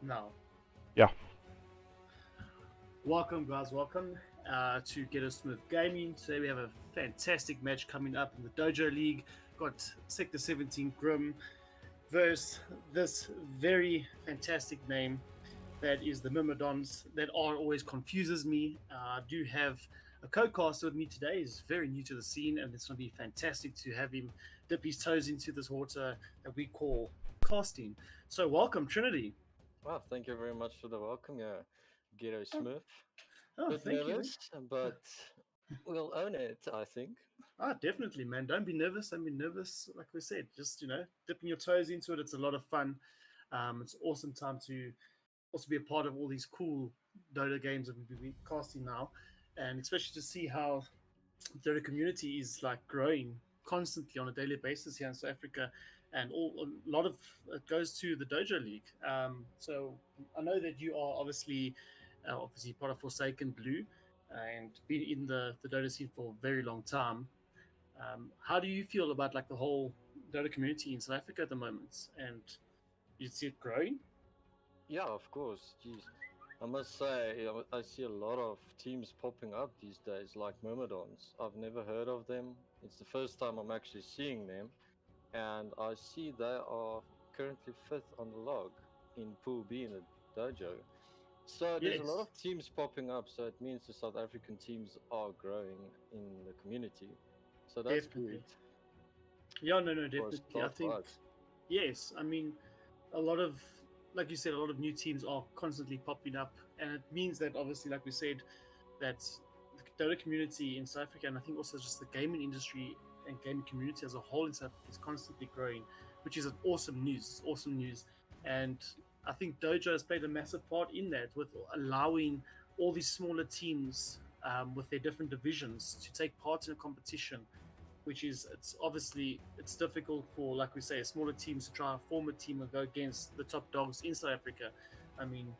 Now, Yeah. welcome, guys. Welcome to Get a Smooth Gaming. Today we have a fantastic match coming up in the Dojo League. Got Sector 17 Grim versus this very fantastic name that is the Myrmidons. That R always confuses me. I do have a co-caster with me today. He's very new to the scene, and it's going to be fantastic to have him dip his toes into this water that we call casting. So, welcome, Trinity. Wow, thank you very much for the welcome. Yeah, Ghetto Oh, Smith. oh Bit thank you. nervous, but we'll own it, I think. Ah, definitely, man. Don't be nervous. Don't be nervous. Like we said, just dipping your toes into it. It's a lot of fun. It's an awesome time to also be a part of all these cool Dota games that we'll be casting now, and especially to see how the Dota community is like growing constantly on a daily basis here in South Africa, and a lot of it goes to the Dojo League. So I know that you are obviously part of Forsaken Blue, and been in the Dota scene for a very long time. How do you feel about like the whole Dota community in South Africa at the moment? And you see it growing? Yeah, of course. Jeez. I must say, I see a lot of teams popping up these days, like Myrmidons. I've never heard of them. It's the first time I'm actually seeing them, and I see they are currently fifth on the log in Pool B in the dojo. So there's a lot Yes, of teams popping up, so it means the South African teams are growing in the community. So that's good definitely. Yeah, no, for a definitely. I start think for us. yes. I mean, a lot of like you said, a lot of new teams are constantly popping up, and it means that obviously, like we said, that the Dota community in South Africa, and I think also just the gaming industry and gaming community as a whole in South Africa is constantly growing, which is an awesome news. It's awesome news, and I think Dojo has played a massive part in that with allowing all these smaller teams with their different divisions to take part in a competition, which is it's obviously it's difficult for, like we say, smaller teams to try and form a team and go against the top dogs in South Africa. I mean,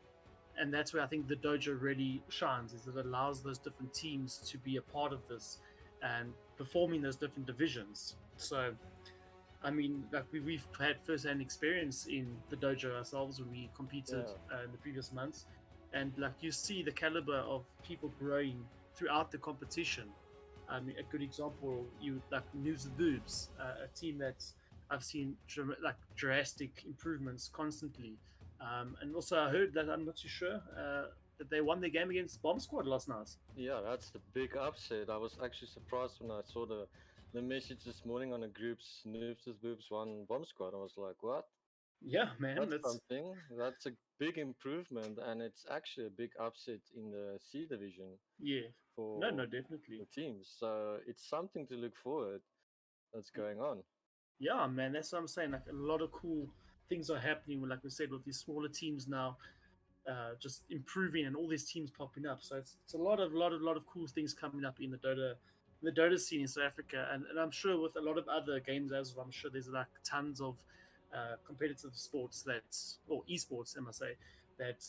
and that's where I think the dojo really shines, is that it allows those different teams to be a part of this and performing those different divisions. So I mean, like we've had first-hand experience in the dojo ourselves when we competed Yeah, in the previous months, and like you see the caliber of people growing throughout the competition. I mean, a good example, you like News the Boobs, a team that's I've seen like drastic improvements constantly, and also I heard that I'm not too sure that they won their game against Bomb Squad last night. yeah, that's the big upset. I was actually surprised when I saw the message this morning on the groups. Noobs with boobs won bomb squad. I was like, what? Yeah, man, That's that's something. That's a big improvement, and it's actually a big upset in the C division yeah, no, for no, definitely. the teams. So it's something to look forward that's going on. Yeah, man, that's what I'm saying. Like a lot of cool things are happening. Like we said, with these smaller teams now, just improving, and all these teams popping up. So it's a lot of cool things coming up in the Dota scene in South Africa, and I'm sure with a lot of other games as well. I'm sure there's like tons of competitive sports or esports, I must say, that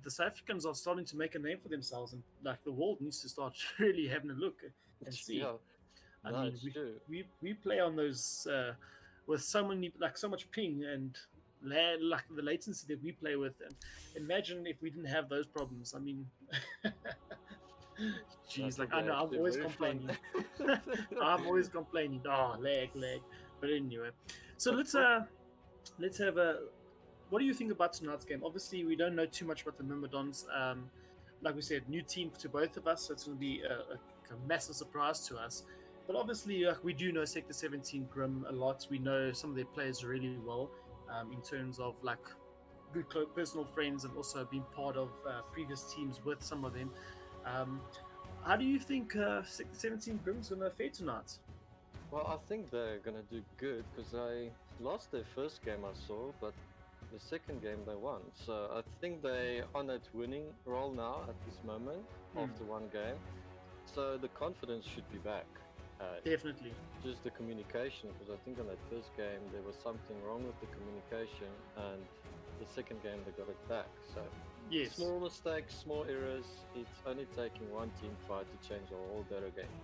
the South Africans are starting to make a name for themselves, and like the world needs to start really having a look and see. Yeah, I no, mean, it's true. we play on those with so many like so much ping and like the latency that we play with, and imagine if we didn't have those problems. I mean, That geez, will like be I know I'm actually always very fun. complaining. I'm always complaining. Oh, lag. But anyway, so But let's have a. What do you think about tonight's game? Obviously, we don't know too much about the Myrmidons. Like we said, new team to both of us, so it's going to be a massive surprise to us. But obviously, we do know Sector 17 Grim a lot. We know some of their players really well in terms of like good personal friends, and also being part of previous teams with some of them. Um, how do you think Sector 17 Grim's going to fare tonight? well, I think they're gonna do good because they lost their first game I saw, but the second game they won. So I think they on that winning roll now at this moment Hmm, after one game. So the confidence should be back. definitely. Just the communication, because I think on that first game there was something wrong with the communication, and the second game they got it back. So Yes, small mistakes, small errors. It's only taking one team fight to change the whole Dota game.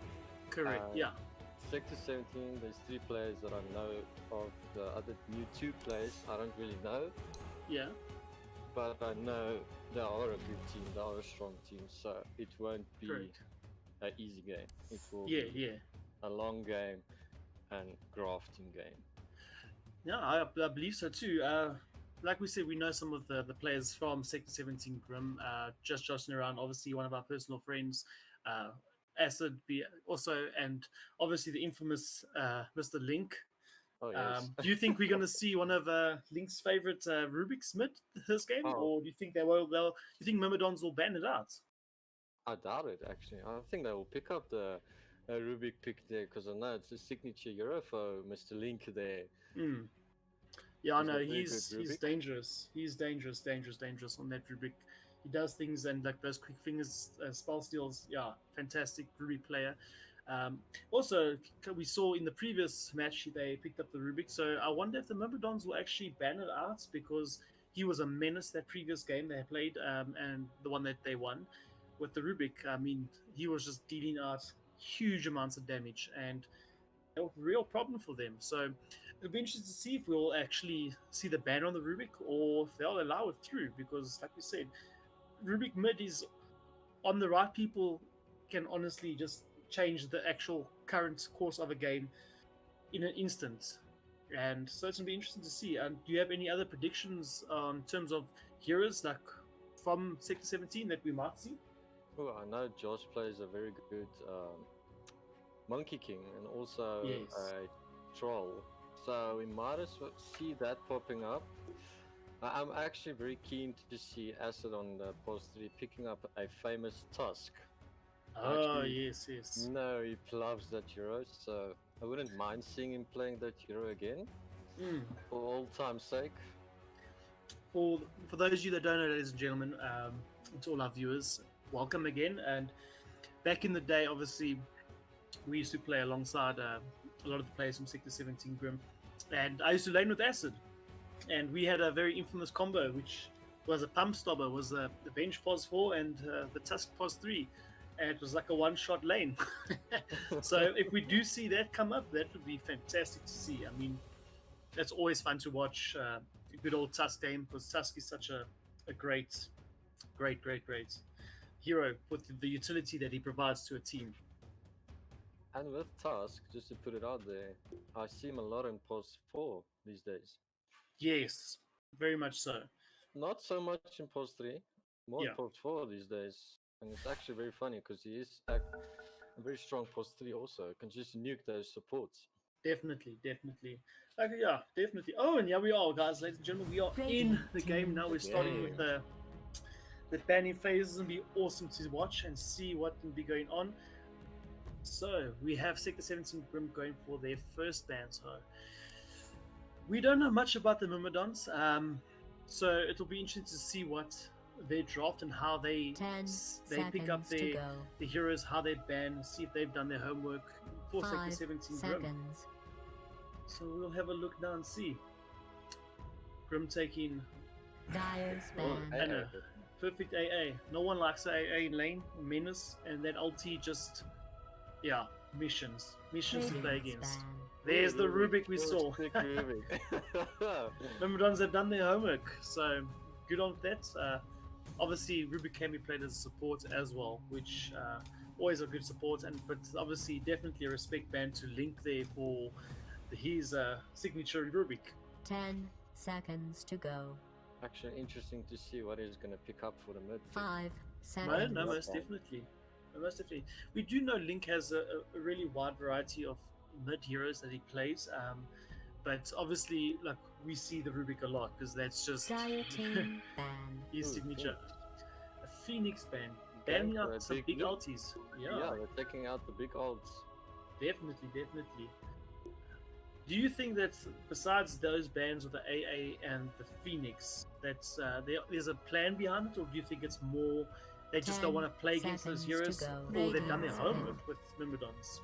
correct. Uh, Yeah, Sector 17, there's three players that I know of. The other new two players I don't really know. yeah. but I know they are a good team. They are a strong team, so it won't be Correct. an easy game. It will Yeah, be yeah. a long game and grafting game. Yeah, I believe so too. Like we said, we know some of the players from Sector 17 Grim, just joshing around. Obviously, one of our personal friends, uh, Acid, be also, and obviously the infamous Mr. Link. Oh yes. Do you think we're going to see one of Link's favorite Rubik's mid this game, Oh, or do you think they will? They'll. Do you think Myrmidons will ban it out? I doubt it actually. I think they will pick up the Rubik pick there because I know it's a signature hero for Mr. Link there. Mm. Yeah, I He's know got very good he's Rubik. dangerous. He's dangerous on that Rubik. He does things and like those quick fingers, spell steals. Yeah, fantastic Rubik player. Also, we saw in the previous match they picked up the Rubik. So I wonder if the Myrmidons will actually ban it out because he was a menace that previous game they played and the one that they won with the Rubik. I mean, he was just dealing out huge amounts of damage and a real problem for them. So it'll be interesting to see if we'll actually see the ban on the Rubik or if they'll allow it through because, like we said, Rubik mid is on the right people can honestly just change the actual current course of a game in an instant. And so it's gonna be interesting to see. And do you have any other predictions in terms of heroes like from Sector 17 that we might see? Oh, I know Josh plays a very good Monkey King and also Yes. a Troll. So we might as well see that popping up. I'm actually very keen to see Acid on the post 3 picking up a famous Tusk. I Oh, actually yes. know he loves that hero, so I wouldn't mind seeing him playing that hero again Mm. for old time's sake. For for those of you that don't know, ladies and gentlemen, to all our viewers, welcome again. And back in the day, obviously, we used to play alongside a lot of the players from Sector 17 Grim, and I used to lane with Acid, and we had a very infamous combo, which was a pump stopper, was the bench pos 4 and the tusk pos 3, and it was like a one-shot lane. So if we do see that come up, that would be fantastic to see. I mean, that's always fun to watch a good old Tusk game because Tusk is such a great hero with the utility that he provides to a team. And with Tusk, just to put it out there, I see him a lot in post 4 these days. Yes, very much so. Not so much in post 3, more in Yeah, post 4 these days. And it's actually very funny because he is a very strong post 3 also. Can just nuke those supports. definitely. Okay, yeah, definitely. Oh, and here we are, guys, ladies and gentlemen. We are in the game now. We're starting with the banning phases, and be awesome to watch and see what can be going on. So we have Sector 17 Grim going for their first ban. So we don't know much about the Myrmidons. So it'll be interesting to see what they draft and how they pick up the heroes, how they ban, see if they've done their homework for Sector 17 Grim. So we'll have a look now and see. Grim taking Dyer's ban. and a perfect AA. No one likes AA lane, menace, and that ulti just missions to play against. There's the Rubik we saw. Myrmidons have done their homework, so good on that. Obviously, Rubik can be played as a support as well, which always a good support. But obviously, definitely a respect band to Link there for his signature Rubik. 10 seconds to go. Actually, interesting to see what he's going to pick up for the mid. 5 seconds. No, most definitely. We do know Link has a really wide variety of mid heroes that he plays, but obviously, like we see the Rubik a lot because that's just Dieting ban. his signature. A Phoenix ban, banning out some big ultis. Yeah, they're taking out the big ults. Definitely. Do you think that besides those bans with the AA and the Phoenix, that's there's a plan behind it, or do you think it's more they just don't want to play against those heroes, or they've done their homework with Myrmidons?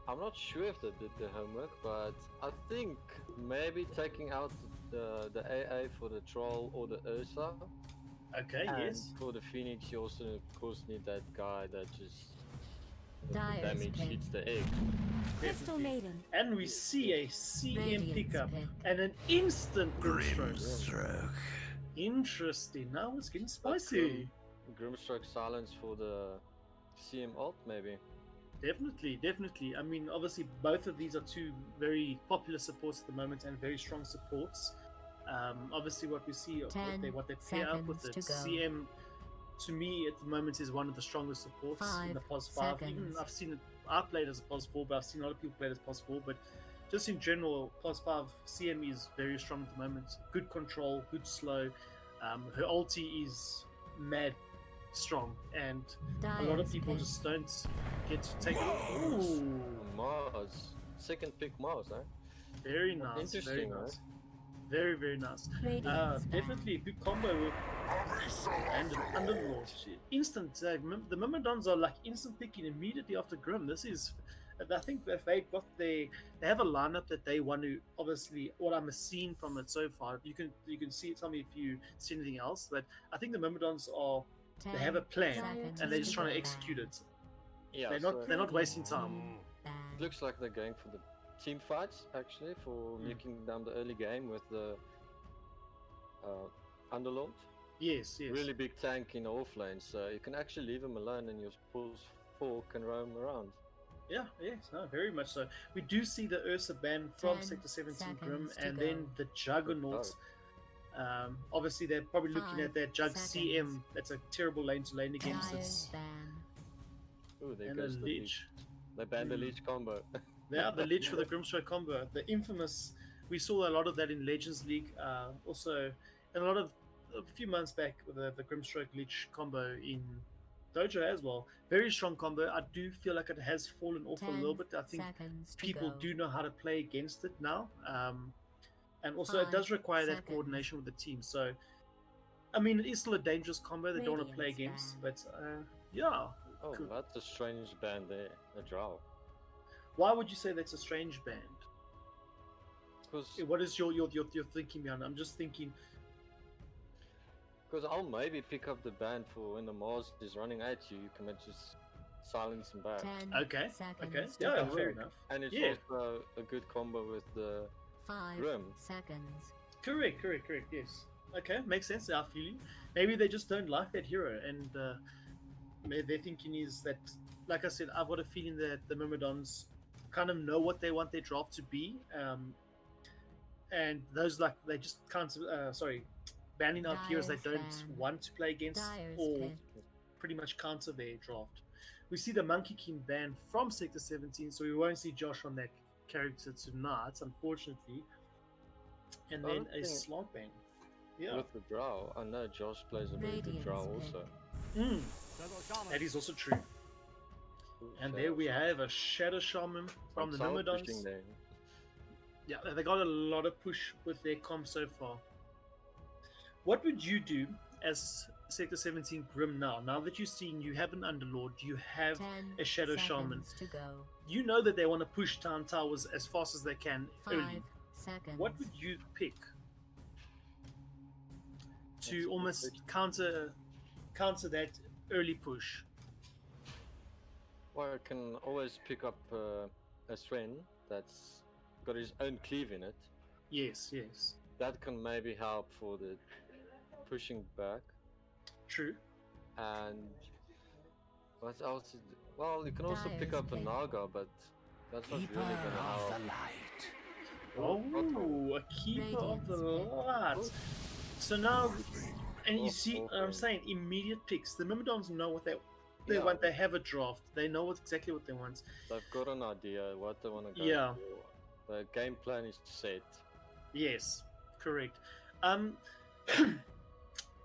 I'm not sure if they did their homework, but I think maybe taking out the AA for the Troll or the Ursa. Okay, and yes. For the Phoenix, you also of course need that guy that just the Dyer's damage pin. hits the egg. Crystal Maiden. And we see a CM Radiant's pickup pick. and an instant Grimstroke. Interesting. Now it's getting spicy. Grimstroke silence for the CM alt, maybe. Definitely. I mean, obviously, both of these are two very popular supports at the moment and very strong supports. Obviously, what we see, what they pair up with it. CM, to me, at the moment, is one of the strongest supports in the POS 5. Even I've seen it, I played as a POS 4, but I've seen a lot of people play it as POS 4. But just in general, POS 5, CM is very strong at the moment. Good control, good slow. Her ulti is mad strong, and a lot of people just don't get to take it. Ooh, Mars. Second pick Mars, eh? very nice. Very nice. Very nice. Definitely a good combo with and an Underlord. Instant. The Myrmidons are like instant picking immediately after Grim. This is. I think if they have a lineup that they want to, obviously, what I'm seeing from it so far. You can see. Tell me if you see anything else. But I think the Myrmidons are. They have a plan and they're just trying to execute it. Yeah, they're not wasting time. Looks like they're going for the team fights actually, for nuking down the early game with the Underlord. Yes. Really big tank in the off lane, so you can actually leave him alone and your pulse 4 can roam around. Yeah, yes, no, very much so. We do see the Ursa ban from Sector 17 Grim, and then the Juggernaut. Obviously, they're probably looking at that Jug CM. That's a terrible lane to lane against. Ooh, there and goes the Lich. They banned the Lich combo. Yeah, the Lich for the Grimstroke combo. The infamous. We saw a lot of that in Legends League. Also, and a few months back with the Grimstroke Lich combo in Dojo as well. Very strong combo. I do feel like it has fallen off a little bit. I think people do know how to play against it now. And also, it does require that coordination with the team. So, I mean, it is still a dangerous combo. They don't want to play against. But, yeah. Oh, that's a strange band there. A draw. Why would you say that's a strange band? Because what is your thinking behind it? I'm just thinking. Because I'll maybe pick up the band for when the Mars is running at you. You can just silence him back. Okay. Yeah, fair enough. And it's also a good combo with the 5 Grim. seconds. Correct. Yes. Okay, makes sense. I feel you. Maybe they just don't like that hero, and their thinking is that, like I said, I've got a feeling that the Myrmidons kind of know what they want their draft to be, and those they just can't. Banning out heroes they don't want to play against or pretty much counter their draft. We see the Monkey King ban from Sector 17, so we won't see Josh on that character tonight, unfortunately. And then a slot ban. Yeah. With the draw, I know Josh plays a very good draw also. That is also true. And there we have a Shadow Shaman from the Myrmidons. Yeah, they got a lot of push with their comp so far. What would you do as Sector 17 Grim now? Now that you've seen you have an Underlord, you have a Shadow Shaman. You know that they want to push down towers as fast as they can early. What would you pick to almost counter that early push? Well, I can always pick up a Sven that's got his own cleave in it. Yes. That can maybe help for the pushing back. True. And what else? Well, you can also pick up a Naga, but that's not really gonna help. Oh, a Keeper of the Light. So now, and you see, I'm saying immediate picks. The Myrmidons know what they want. They have a draft. They know exactly what they want. They've got an idea what they want to go for. The game plan is set. Yes, correct.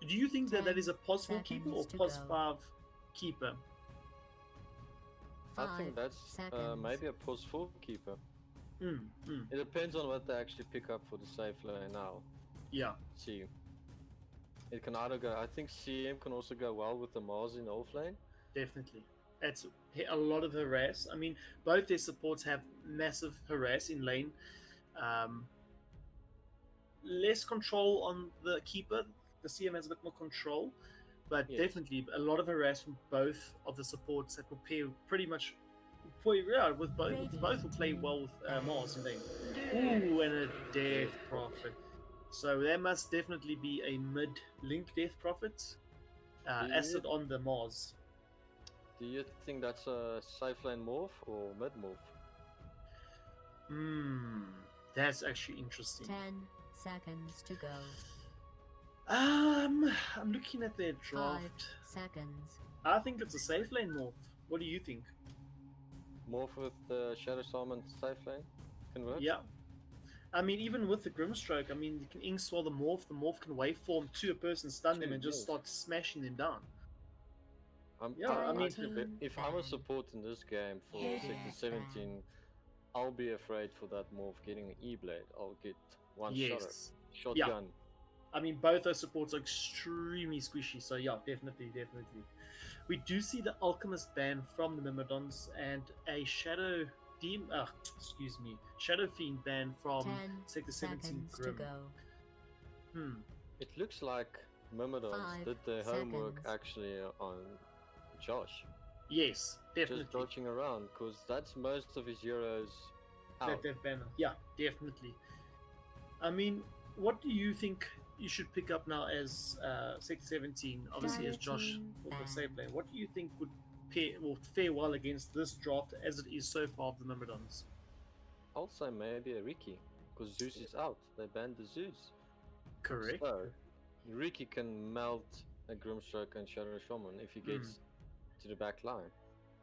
Do you think that is a POS 4 keeper or POS 5 keeper? I think that's maybe a POS 4 keeper. It depends on what they actually pick up for the safe lane now. Yeah. See. It can either go. I think CM can also go well with the Mars in the off lane. Definitely. It's a lot of harass. I mean, both their supports have massive harass in lane. Less control on the keeper. The CM has a bit more control, but definitely a lot of harass from both of the supports that will pair pretty much. With both will play well with Mars in lane. Ooh, and a Death Prophet. So there must definitely be a mid-link Death Prophet. Do you- Acid on the Mars. Do you think that's a safe lane morph or mid morph? That's actually interesting. 10 seconds to go. I'm looking at their 5 draft. seconds. I think it's a safe lane morph. What do you think? Morph with the Shadow Shaman safe lane? Can work? Yeah. I mean, even with the Grimstroke, I mean, you can ink swell the morph can waveform to a person, stun them, and just Yes. start smashing them down. Yeah, I'm I mean- actually if I'm a support in this game for Yeah. Sector 17, I'll be afraid for that morph getting an E-blade. I'll get one Yes. shotgun. I mean, both those supports are extremely squishy, so yeah, definitely. We do see the Alchemist ban from the Myrmidons and a Shadow Shadow Fiend ban from 10 Sector 17 seconds to Grim. go. It looks like Myrmidons 5 did their homework seconds. actually on Josh. Yes, definitely. Just dodging around, because that's most of his heroes That out. they've banned. Yeah, definitely. I mean, what do you think you should pick up now as Sector 17? Obviously, as Josh for the safe lane. What do you think would fare well against this draft as it is so far of the Myrmidons? I'll say maybe a Riki, because Zeus is out. They banned the Zeus. Correct. So, Riki can melt a Grimstroke and Shadow Shaman if he gets to the back line.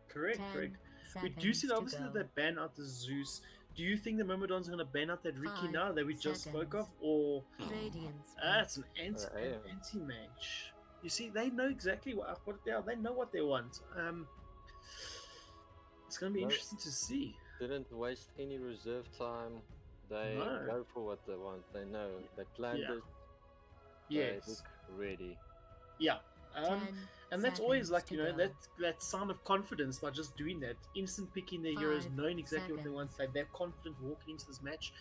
Correct. 10 We do see seconds obviously to that go. they ban out the Zeus. Do you think the Myrmidons are going to ban out that Riki 5 now that we just spoke of, seconds. or Radiance. it's an AM. anti-mage? You see, they know exactly what they are. They know what they want. It's going to be No. interesting to see. Didn't waste any reserve time. They No. go for what they want. They know. They planned Yeah. it. Yes. They look ready. Yeah. 10 And that's always seconds like, to you know, go. that sign of confidence by just doing that. Instant picking their heroes, 5 knowing exactly what they want. seconds. They're confident walking into this match.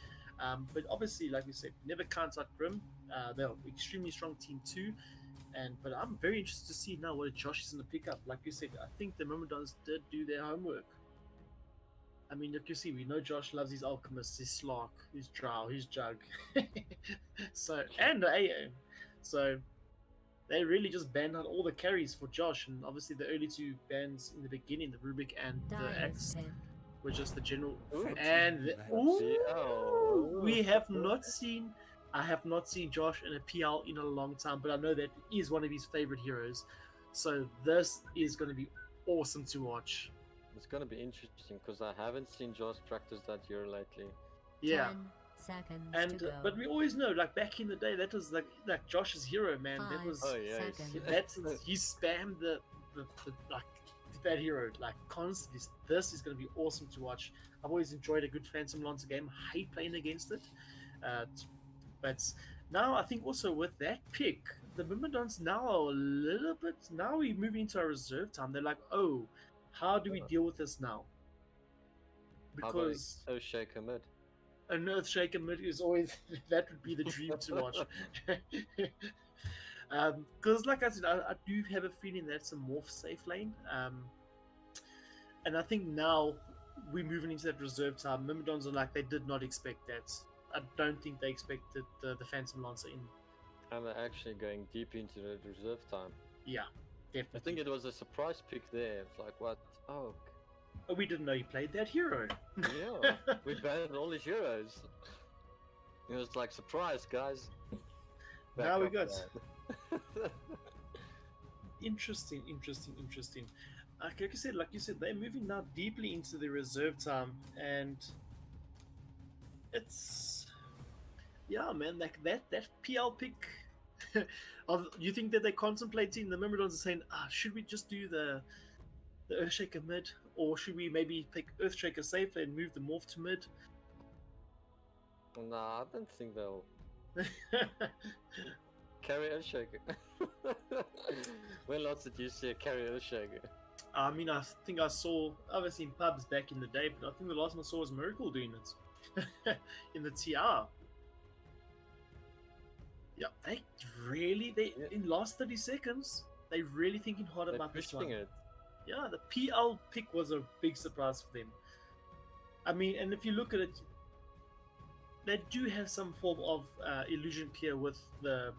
But obviously, like we said, never counts out Grim. They're an extremely strong team too. But I'm very interested to see now what Josh is going to pick up. Like you said, I think the Myrmidons did do their homework. I mean, look, you see, we know Josh loves his Alchemist, his Slark, his Drow, his Jug. So, and the AA. So, they really just banned out all the carries for Josh, and obviously the early two bans in the beginning, the Rubik and the Dyer's Axe, pick. were just the general. Ooh. And Oh. we have not seen. I have not seen Josh in a PL in a long time, but I know that is one of his favorite heroes. So this is going to be awesome to watch. It's gonna be interesting because I haven't seen Josh practice that hero lately. Yeah. 10 seconds And to go. but we always know, like back in the day, that was like Josh's hero, man. That 5 was Oh yeah, seconds. that's he spammed the like that hero like constantly. This is going to be awesome to watch. I've always enjoyed a good Phantom Lancer game. I hate playing against it, but now I think also with that pick, the Myrmidons now are a little bit. Now we're moving into our reserve time. They're like, oh, how do we deal with this now? Because Shaker mid. an Earthshaker mid is always that would be the dream to watch. Because like I said, I do have a feeling that's a morph safe lane. And I think now we're moving into that reserve time. Myrmidons are like they did not expect that. I don't think they expected the Phantom Lancer in. And they're actually going deep into the reserve time. Yeah, I definitely. think it was a surprise pick there. It's like, what? Oh, We didn't know he played that hero. yeah. We banned all his heroes. It was like, surprise, guys. Now we up got that. interesting. Like you said, they're moving now deeply into the reserve time, and it's man, like that PL pick. You think that they're contemplating? The Myrmidons are saying, should we just do the Earthshaker mid, or should we maybe pick Earthshaker safe and move the morph to mid? Nah, I don't think they'll carry Earthshaker. When last did you see a carry Earthshaker? I mean, I think I saw obviously in pubs back in the day, but I think the last one I saw was Miracle doing it in the TR. Yeah, in last 30 seconds, they really thinking hard They're about this one. pushing it. Yeah, the PL pick was a big surprise for them. I mean, and if you look at it, they do have some form of illusion clear with the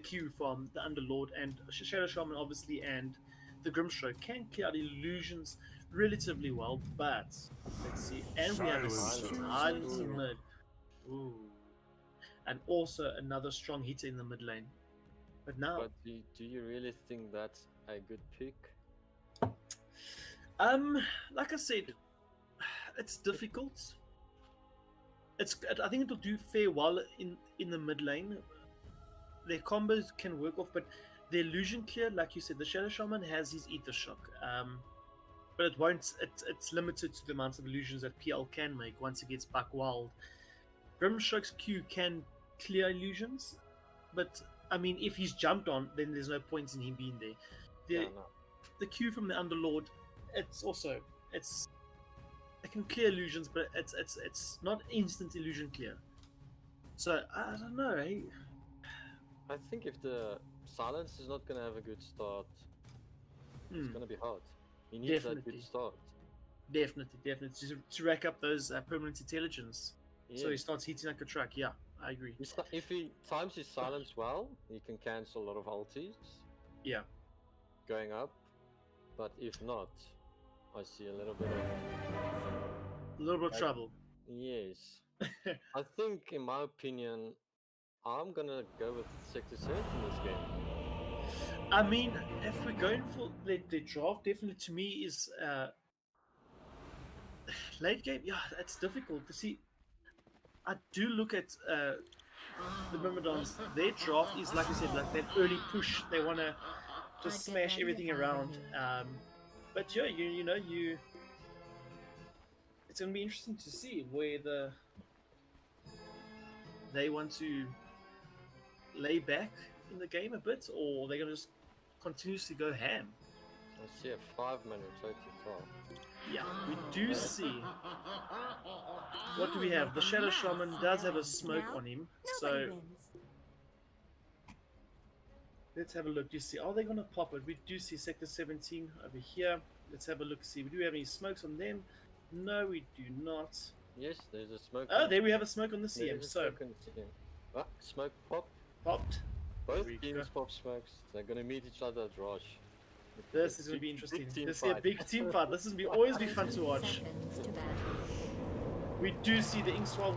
Q from the Underlord and Shadow Shaman, obviously, and the Grimstroke can clear out illusions relatively well. But let's see, and we have a Silence. silence in Ooh. mid. Ooh, and also another strong hitter in the mid lane. But now, But do you really think that's a good pick? like I said, it's difficult. I think it'll do fair well in the mid lane. Their combos can work off, but the illusion clear, like you said, the Shadow Shaman has his Ether Shock, but it won't. It's limited to the amount of illusions that PL can make once it gets back wild. Grimstroke's Q can clear illusions, but I mean, if he's jumped on, then there's no point in him being there. Yeah, The no. the Q from the Underlord, it's it can clear illusions, but it's not instant illusion clear. So I don't know. I think if the silence is not gonna have a good start, it's Hmm, gonna be hard. He needs that definitely. good start. Definitely, to rack up those permanent intelligence. So Yeah. he starts heating like a truck. Yeah, I agree. If he times his silence well, he can cancel a lot of ultis Yeah, going up. But if not, I see a little bit of a little bit of like, trouble. yes. I think, in my opinion, I'm gonna go with Sector 7 in this game. I mean, if we're going for the draft, definitely to me is late game. Yeah, it's difficult to see. I do look at the Myrmidons. Their draft is like I said, like that early push. They want to just I'd get smash ready everything if I were around. you. But yeah, you know you. It's gonna be interesting to see where they want to lay back in the game a bit, or they're gonna just continuously go ham. I see a 5-minute total throw. Yeah, we do see. What do we have? The Shadow Shaman does have a smoke Now, on him, nobody so wins. let's have a look. Do you see? Are they gonna pop it? We do see Sector 17 over here. Let's have a look. See, do we have any smokes on them? No, we do not. Yes, there's a smoke. Oh, there we have a smoke on the There CM. is a So smoke on the CM. Ah, smoke pop. popped. Both we teams go. pop smokes. They're gonna meet each other at Rush. This is gonna be interesting. Big team This is a fight. big team fight. This is gonna be always be fun to 13 watch. seconds to battle. We do see the Inkswell.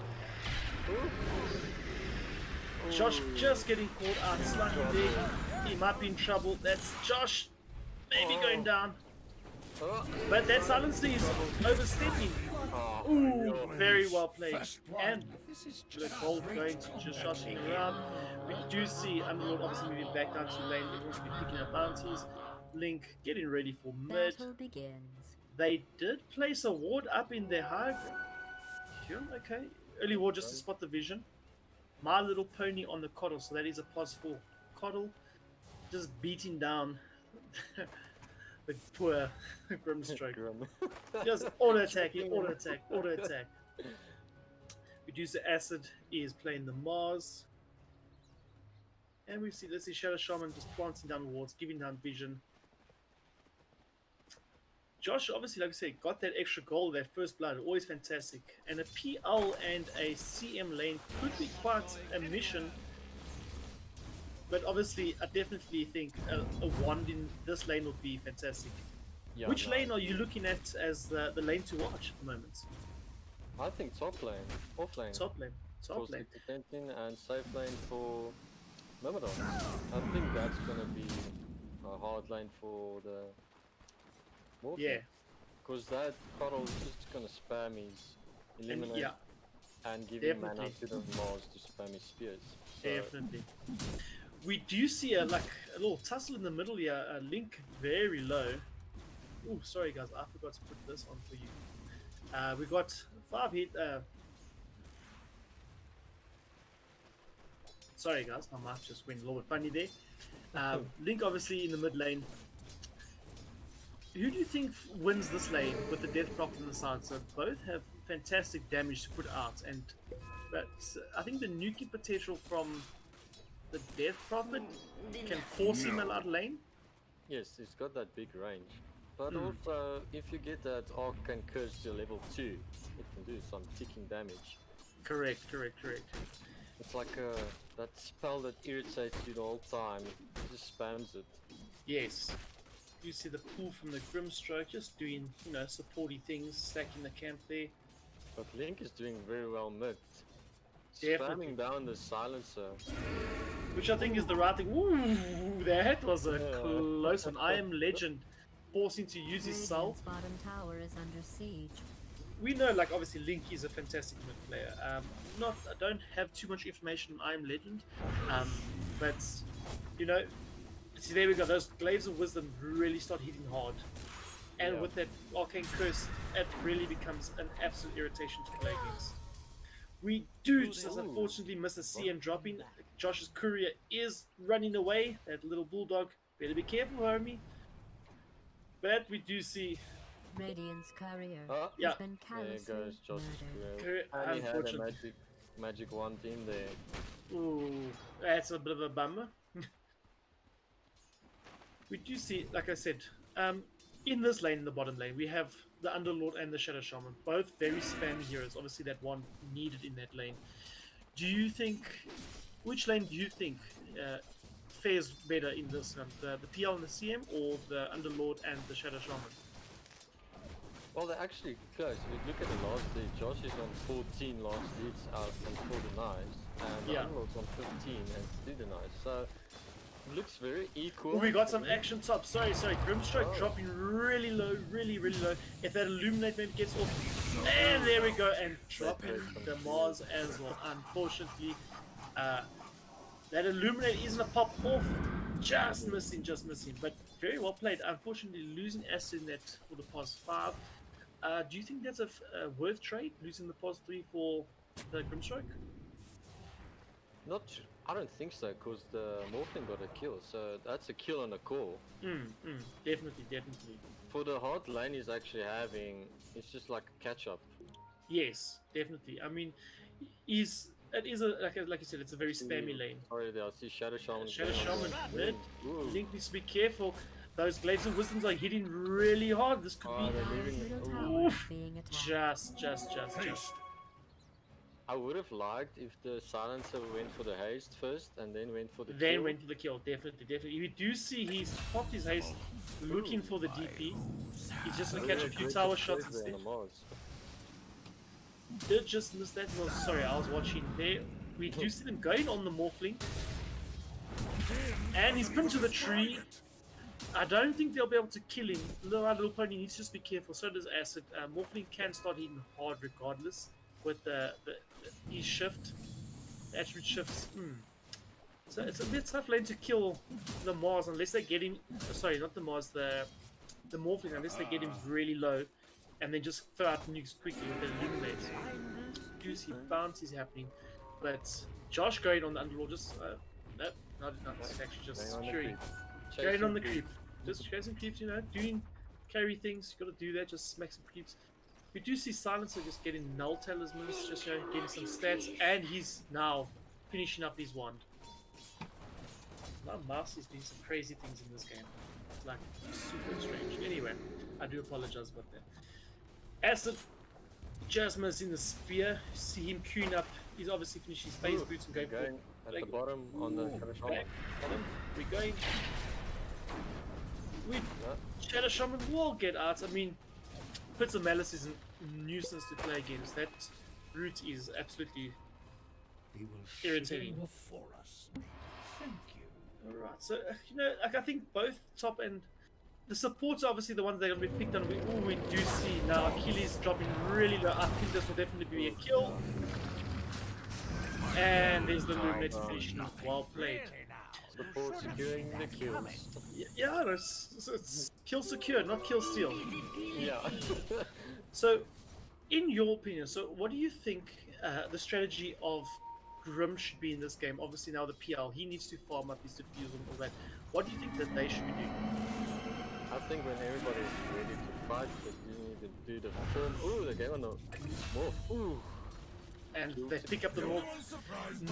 Josh just getting caught out slightly there. He might be in trouble. That's Josh maybe going down. Oh, But that silencer is overstepping. oh, Ooh, God. very well played. And the gold going to just joshing around. We do see Underlord obviously moving back down to lane. They'll also be picking up bounties. Link getting ready for mid. Battle begins. They did place a ward up in their hive. Yeah, okay. Early ward just to spot the vision. My Little Pony on the Coddle, so that is a +4. Coddle just beating down the poor Grimstroke. Grim. Just auto attack, auto attack, auto attack. Reducer Acid is playing the Mars. And we see this is Shadow Shaman just planting down wards, giving down vision. Josh, obviously, like I said, got that extra goal, that first blood, always fantastic. And a PL and a CM lane could be quite a mission. But obviously, I definitely think a wand in this lane would be fantastic. Yeah, Which no, lane are you looking at as the lane to watch at the moment? I think top lane, off lane. Top lane. For Top lane. Sector 10 and safe lane for Myrmidons. I think that's gonna be a hard lane for the Morphin. Yeah. Because that Coddle is just gonna spam his And eliminate yeah, and give him mana definitely. to the Mars to spam his spears. So, definitely. We do see a little tussle in the middle here. Link very low. Oh, sorry guys, I forgot to put this on for you. We got 5 hit. Sorry guys, my mic just went a little bit funny there. Link obviously in the mid lane. Who do you think wins this lane with the Death Prophet on the side? So both have fantastic damage to put out, and but I think the nuking potential from the Death Prophet can force him out of lane. yes, it's got that big range. But also, if you get that Arcane Curse to level 2, it can do some ticking damage. Correct. It's like that spell that irritates you the whole time. It just spams it. Yes. You see the pull from the Grimstroke, just doing, supporty things, stacking the camp there. But Link is doing very well mid. Definitely. Spamming down the silencer. Which I think is the right thing. Ooh, that was a close one. I am Legend forcing to use his soul. Radiant's bottom tower is under siege. We know, like, obviously Link is a fantastic mid player. I don't have too much information on I am Legend, but see, there we go. Those glaives of wisdom really start hitting hard, and with that arcane curse, it really becomes an absolute irritation to play against. We do just unfortunately miss the CM dropping. Josh's courier is running away. That little bulldog. Better be careful, homie. But we do see. Radiant's courier Yeah. has been There callously goes Josh's murdered. career. And he had a Unfortunately. magic wand in there. Ooh, that's a bit of a bummer. We do see, like I said, in this lane, in the bottom lane, we have the Underlord and the Shadow Shaman, both very spammy heroes. Obviously, that one needed in that lane. Do you think, which lane do you think fares better in this one? The PL and the CM, or the Underlord and the Shadow Shaman? Well, they're actually close. If you look at the last lead, Josh is on 14 last leads out and 4 denies, and the Underlord's on 15 and 3 denies. So it looks very equal. Ooh, we got some action top. Sorry. Grimstroke dropping really low, really low. If that Illuminate maybe gets off. And there we go. And dropping the Mars as well. Unfortunately, that Illuminate isn't a pop off. Just missing. But very well played. Unfortunately, losing acid in that for the past 5. Do you think that's a worth trade? Losing the past 3 for the Grimstroke? I don't think so, because the Morphling got a kill, so that's a kill on a call. Definitely. For the hard lane he's actually having, it's just like a catch-up. Yes, definitely. I mean, it is like you said, it's a very spammy lane. Sorry, there I see Shadow Shaman. Shadow Shaman mid. Link needs to be careful. Those Glaives of Wisdoms are hitting really hard. This could be just. I would have liked if the silencer went for the haste first and then went for the Then kill. went for the kill, definitely. You do see he's popped his haste, looking for the DP. He's just gonna catch a few tower shots instead. Did just miss that. Well, sorry, I was watching there. We do see them going on the Morphling. And he's pinned to the tree. I don't think they'll be able to kill him. Little Pony needs to just be careful. So does Acid. Morphling can start hitting hard regardless with his shift. The attribute shifts. So it's a bit tough lane to kill the Mars unless they get him. Sorry, not the Mars. The Morphling, unless they get him really low. And then just throw out nukes quickly with the Illuminate. You see bounties happening. But Josh going on the Underlord just... nope, not it's actually just securing. Going on the creep. Just chasing creeps, doing carry things. You gotta do that, just smack some creeps. We do see Silencer just getting null talismans, just getting some stats, and he's now finishing up his wand. My mouse is doing some crazy things in this game. It's like super strange. Anyway, I do apologize about that. Acid just missing the spear. See him queuing up. He's obviously finished his phase boots and going for at the bottom on the Shadow Shaman. We're going. Shadow Shaman will get out. I mean, Pits of Malice is a nuisance to play against. That route is absolutely irritating. Before us. Thank you. Alright, so, like I think both top and the supports are obviously the ones that are going to be picked on. We do see now Achilles dropping really low. I think this will definitely be a kill. And there's the Illuminate finishing. Well played. Support securing the kills. Yeah, it's kill secure, not kill steal. Yeah. So, in your opinion, what do you think the strategy of Grim should be in this game? Obviously now the PL, he needs to farm up his diffuse and all that. What do you think that they should be doing? I think when everybody's ready to fight, that you need to do the form. Ooh, they gave on the morph. Ooh. And they pick up the morph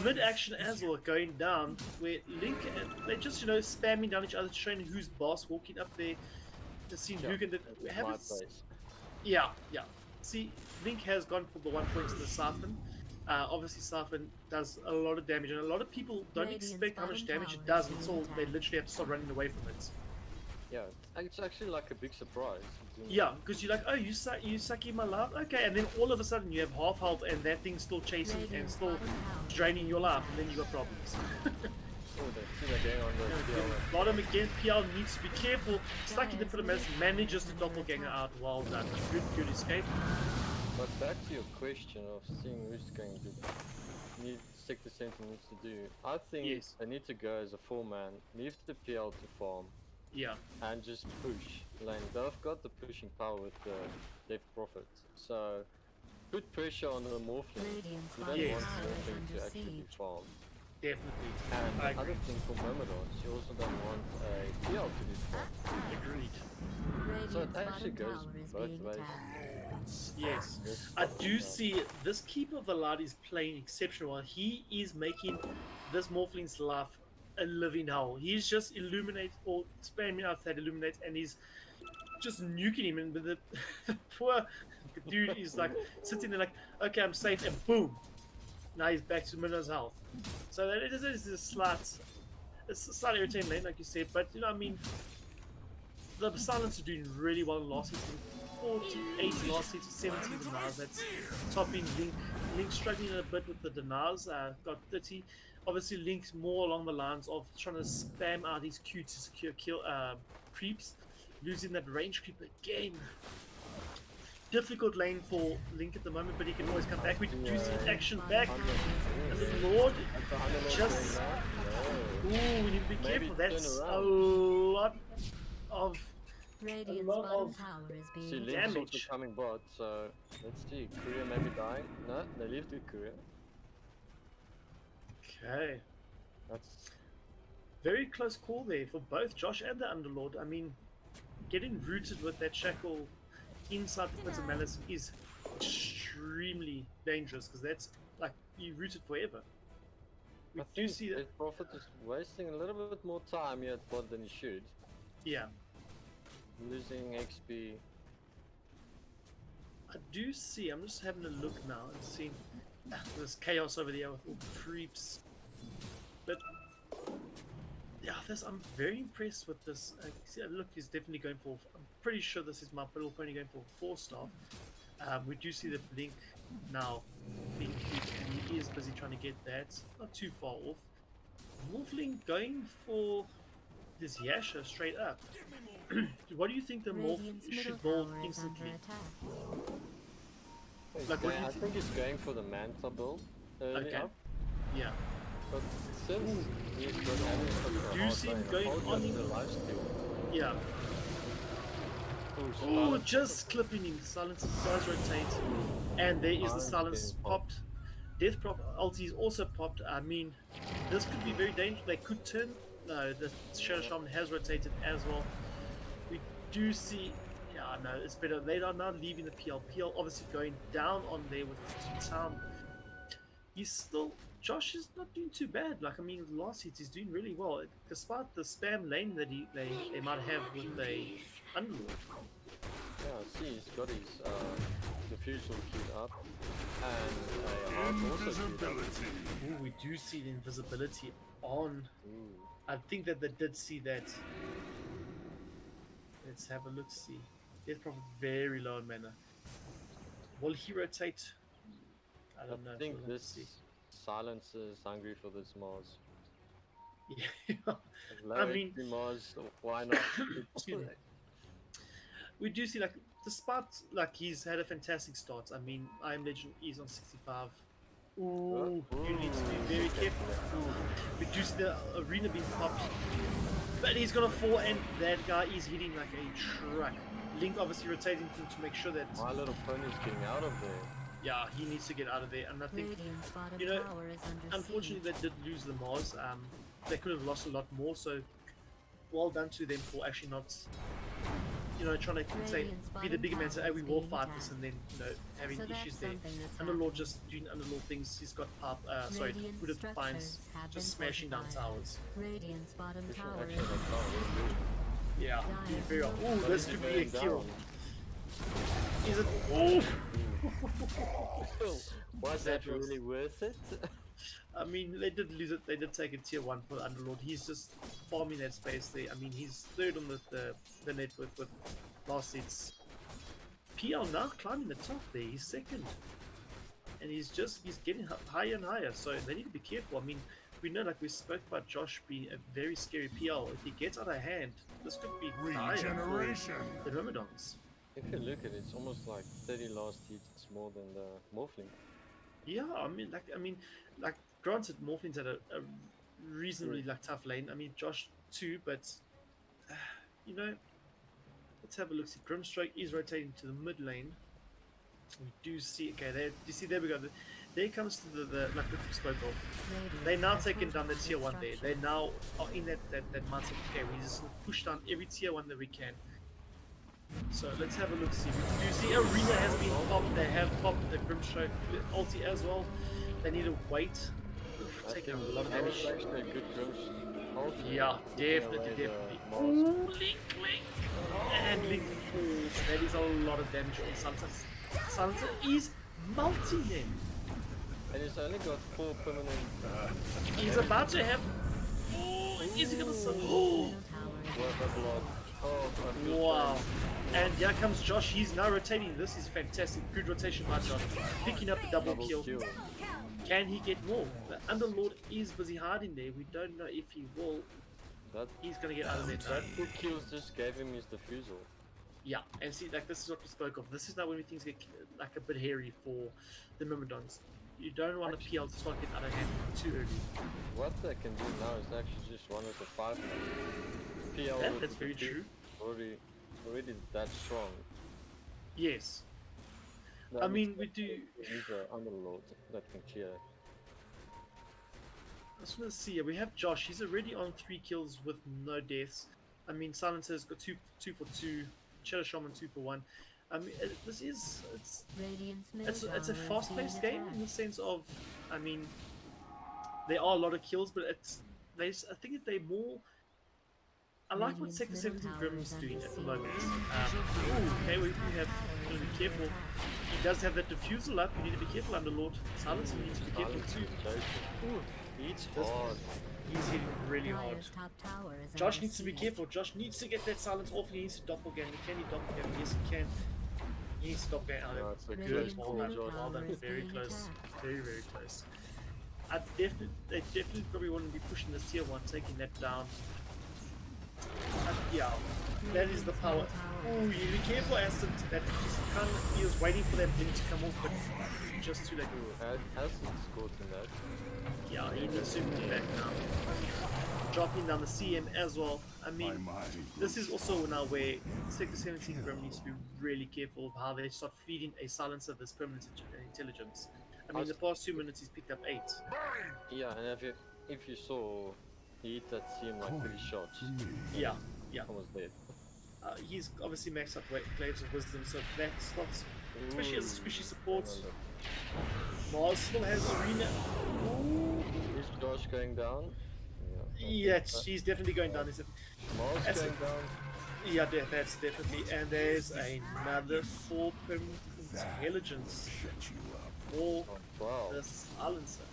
mid-action as well, going down, where Link and they just spamming down each other, showing who's boss, walking up there to see who can. Yeah. See, Link has gone for the 1 point in the siphon. Obviously, Siphon does a lot of damage, and a lot of people don't Radiant's expect how much bottom damage it tower does is until being they attacked. literally have to start running away from it. Yeah, it's actually like a big surprise. Yeah, because you're like, oh, you sucking my life? Okay, and then all of a sudden you have half health, and that thing's still chasing and Radiant's still bottom tower draining is your being life, and then you got attacked. problems. Oh, that's it again on the PL. Bottom again, PL needs to be careful. Stuck in the Primus manages to doppelganger out. Well done. Good escape. But back to your question of seeing who's going to Sector Center needs to do. I think Yes. they need to go as a 4-man, leave the PL to farm, Yeah, and just push lane. They've got the pushing power with the Death Prophet. So put pressure on the Morphling. Radiant's You bottom don't Yes. want tower is Morphling under to actually be siege. farmed. definitely. And I the other agree. thing for Myrmidons, you also don't want a PL to be farmed. Agreed. So it Radiant's actually bottom goes tower is both being ways. attacked. Yes. This I stuff do like that. see this Keeper of the Light is playing exceptional. He is making this Morphling's life a living hell. He's just illuminate or spamming out that illuminate, and he's just nuking him. And the, the poor dude is like sitting there like, okay, I'm safe, and boom, now he's back to Minno's health. So that it is a slightly irritating lane, like you said, but you know, I mean, the Silence are doing really well in last season. 48 last season, 17 denials. That's topping Link. Link struggling a bit with the denials. Got 30. Obviously, Link's more along the lines of trying to spam out his Q to secure kill creeps, losing that range creep again. Difficult lane for Link at the moment, but he can always come back. We do see action back. And the Lord just. Ooh, we need to be Maybe careful. turn That's a around. lot of. Radiant's lot bottom of tower is See, being Link's also damage. coming bot, so let's see. Courier maybe dying. No, they leave the Courier. Okay. That's Very close call there for both Josh and the Underlord. I mean, getting rooted with that shackle inside the Prince of Malice is extremely dangerous because that's like you rooted forever. We I do think see that. Death Prophet is wasting a little bit more time here at bot than he should. Yeah, Losing XP. I do see. I'm just having a look now and seeing there's chaos over there with all the creeps. But yeah, I'm very impressed with this. See, look, he's definitely going for. I'm pretty sure this is my little pony going for 4-star. We do see the Blink now being cute, and he is busy trying to get that. Not too far off. Morphling going for this Yasha straight up. What do you think the Morph Radiant's middle should build tower is under instantly? attack. Like, what do you I think? think he's going for the Manta build early Okay. up, Yeah. but since he's got having such a Do you hard see him lane, going hold on up him? the lifesteal. Yeah. Push, Oh, silence. just clipping him. Silence does rotate. And there is the Silence silence getting popped. Death Prop ulti is also popped. I mean, this could be very dangerous. They could turn. No, the Shadow Shaman has rotated as well. We do see. Yeah, no, it's better. They are now leaving the PL. PL obviously going down on there with Town. He's still. Josh is not doing too bad. Like, I mean, last hit he's doing really well. Despite the spam lane that they might have with the Underlord. Yeah, see, he's got his diffusal keyed up, and a heart also keyed up. Ooh, we do see the invisibility on. Ooh. I think that they did see that. Let's have a look. See, Death Prophet very low in mana. Will he rotate? I don't know. I think We'll have to this see. silence is hungry for this Mars. Yeah. Low I mean- HP Mars, why not? Excuse me. We do see, like, despite like he's had a fantastic start. I mean, I Am Legend is on 65. Ooh, you need to be very careful. We do see the arena being popped, but he's gonna fall, and that guy is hitting like a truck. Link obviously rotating him to make sure that My Little Pony's getting out of there. yeah, he needs to get out of there. And I think Radiant's bottom you know, tower is under unfortunately siege. they did lose the Mars. They could have lost a lot more. So well done to them for actually not, you know, trying to say Radiant's be the bottom bigger man. Say, tower hey, we is will being fight this, attacked. and then you know having So that's issues there. something that's Underlord happened. just doing Underlord things. He's got pop. Sorry, Radiant would have defiance, structures have just been smashing down fortified. towers. Radiant's bottom Pushing tower actually is that tower under is siege. good. Yeah, Dire very well. Ooh, But this he's could be a going kill. down. Is it? Ooh, Ooh, Was that really worth it? I mean, they did lose it. They did take a tier 1 for the Underlord. He's just farming that space there. I mean, he's third on the network with last seats. PL now climbing the top there. He's second. And he's getting higher and higher. So they need to be careful. I mean, we know, like we spoke about Josh being a very scary PL. If he gets out of hand, this could be dire for the Myrmidons. If you look at it, it's almost like 30 last hits more than the Morphling. Yeah, like granted, Morphin's had a reasonably like tough lane. I mean, Josh too, but you know, let's have a look. See, Grimstroke is rotating to the mid lane. We do see, okay, there. You see, there we go. There comes to the like we spoke of. They now taking down the tier 1 there. They now are in that mindset. Okay, we just push down every tier 1 that we can. So let's have a look. See, we do see Arena has been popped. They have popped the Grimstroke ulti as well. They need to wait. Taking a lot of damage. Actually, a good Grimstroke. Yeah, definitely. Ooh, Link. And Link falls. That is a lot of damage from Silencer. Silencer is multi him. And he's only got 4 permanent. He's about to have. Oh, is he gonna? Oh, wow. And here comes Josh. He's now rotating. This is fantastic. Good rotation by Josh. Picking up the double kill. Can he get more? The Underlord is busy hiding there. We don't know if he will. He's gonna get out of there. That 2 kills just gave him his defusal. Yeah, and see, like this is what we spoke of. This is now when things get like a bit hairy for the Myrmidons. You don't want a PL to start getting out of hand too early. What they can do now is actually just run with a 5 man. PL That's very true. Already that strong. Yes. I mean, we do. He's an Underlord that can clear. I just want to see. We have Josh. He's already on 3 kills with no deaths. I mean, Silencer's got 2 for 2. Shadow Shaman 2 for 1. I mean, it's a fast-paced game in the sense of, I mean, there are a lot of kills, but I think they more. I like what Sector 17 Grim's doing at the moment. Okay, we have to be careful. He does have that diffusal up. You need to be careful, Underlord. Silencer needs to be careful too. He's hard. He's hitting really hard. Josh needs to be careful. Josh needs to get that silence off. He needs to doppelganger. Can he doppelganger? Yes, he can. He needs to doppelganger. No, it's a Good. good Well done. Very close. Very, very close. They definitely probably want to be pushing this tier 1, taking that down. Yeah, that is the power. Oh, you be careful, Aston. That he was waiting for that blink to come off, but just too late. Aston's caught in that. Yeah, he needs to move back now. Dropping down the CM as well. I mean, this is also now where Sector 17 Grim needs to be really careful of how they start feeding a silencer this permanent intelligence. I mean, the past 2 minutes he's picked up 8. Yeah, and if you saw, he hit that CM like 3 shots. Yeah. Almost dead. He's obviously maxed up Glaives of Wisdom, so that's not, especially as a squishy support. Mars still has Arena. Ooh. Is Josh going down? Yeah, she's definitely going down. Mars going down. Yeah, that's definitely. And there's another 4 permanent intelligence for the silencer.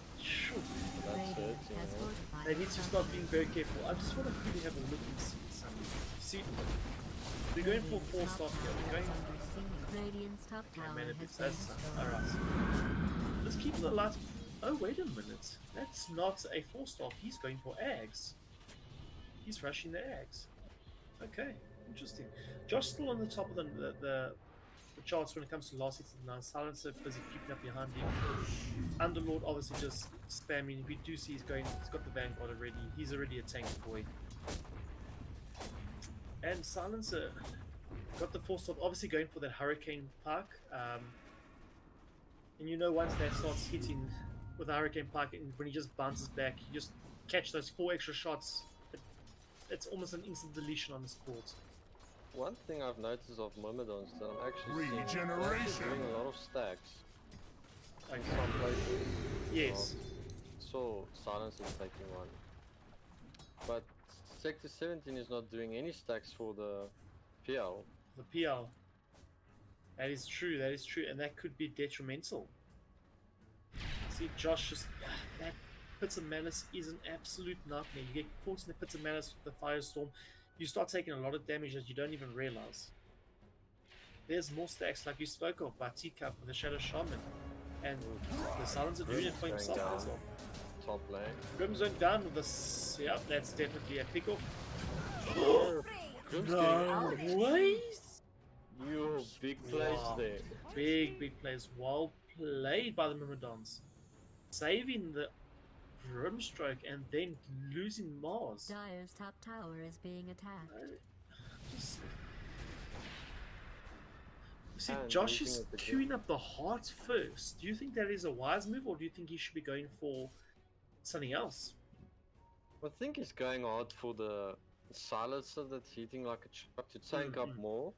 That's hurting. They need to start being very careful. I just want to quickly have a look and see something. See, we're going for 4 stars here. We're going. Alright. Let's keep the lights. Oh, wait a minute. That's not a 4-star. He's going for Ags. He's rushing the Ags. Okay, interesting. Josh still on the top of the charts when it comes to last hits and 9. Silencer busy keeping up behind him. Underlord obviously just spamming. We do see he's got the Vanguard already. He's already a tank boy. And Silencer got the 4-star, obviously going for that Hurricane Park. And you know, once that starts hitting with the Hurricane Park, and when he just bounces back, you just catch those 4 extra shots. It's almost an instant deletion on this court. One thing I've noticed of Myrmidons that I'm actually seeing, they're actually doing a lot of stacks. Okay. Some places. Yes. So Silence is taking one. But Sector 17 is not doing any stacks for the PL. The PL. That is true. That is true, and that could be detrimental. See, Josh just that Pits of Malice is an absolute nightmare. You get caught in the Pits of Malice with the Firestorm, you start taking a lot of damage that you don't even realize. There's more stacks like you spoke of by Teacup with the Shadow Shaman, and the Silence of Union for himself as well. Top lane. Grimzone down with this. Yeah, that's definitely a pick-off. Grim's No way! You big plays Wow. there. Big plays. Well played by the Myrmidons. Saving the Grimstroke and then losing Mars. Dire's top tower is being attacked. Just... See, And Josh losing is at the queuing up the hearts first. Do you think that is a wise move, or do you think he should be going for something else? I think he's going hard for the silencer that's hitting like a truck to tank up more.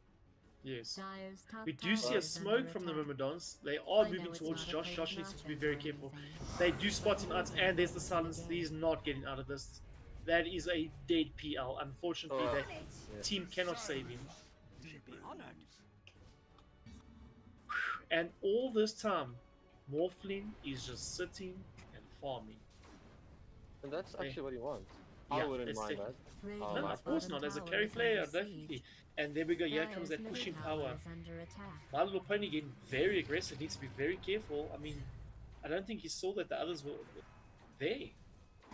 Yes. Dire's top We do see tower a is under smoke from the attack. Myrmidons. They I are know moving it's towards not a Josh. paid Josh needs to be matchup very or careful. anything. They do spot him out, and there's the silence. He's not getting out of this. That is a dead PL. Unfortunately, Oh. the Yeah. team cannot save him. Should be honored. And all this time, Morphling is just sitting and farming. And that's Hey. actually what he wants. Yeah, I wouldn't it's mind definitely- that. Radiant's No, of course bottom not. As a tower carry is player, under definitely. siege. And there we go. Here comes Dire's that middle pushing tower power. is under attack. My little pony getting very aggressive. Needs to be very careful. I mean, I don't think he saw that the others were there.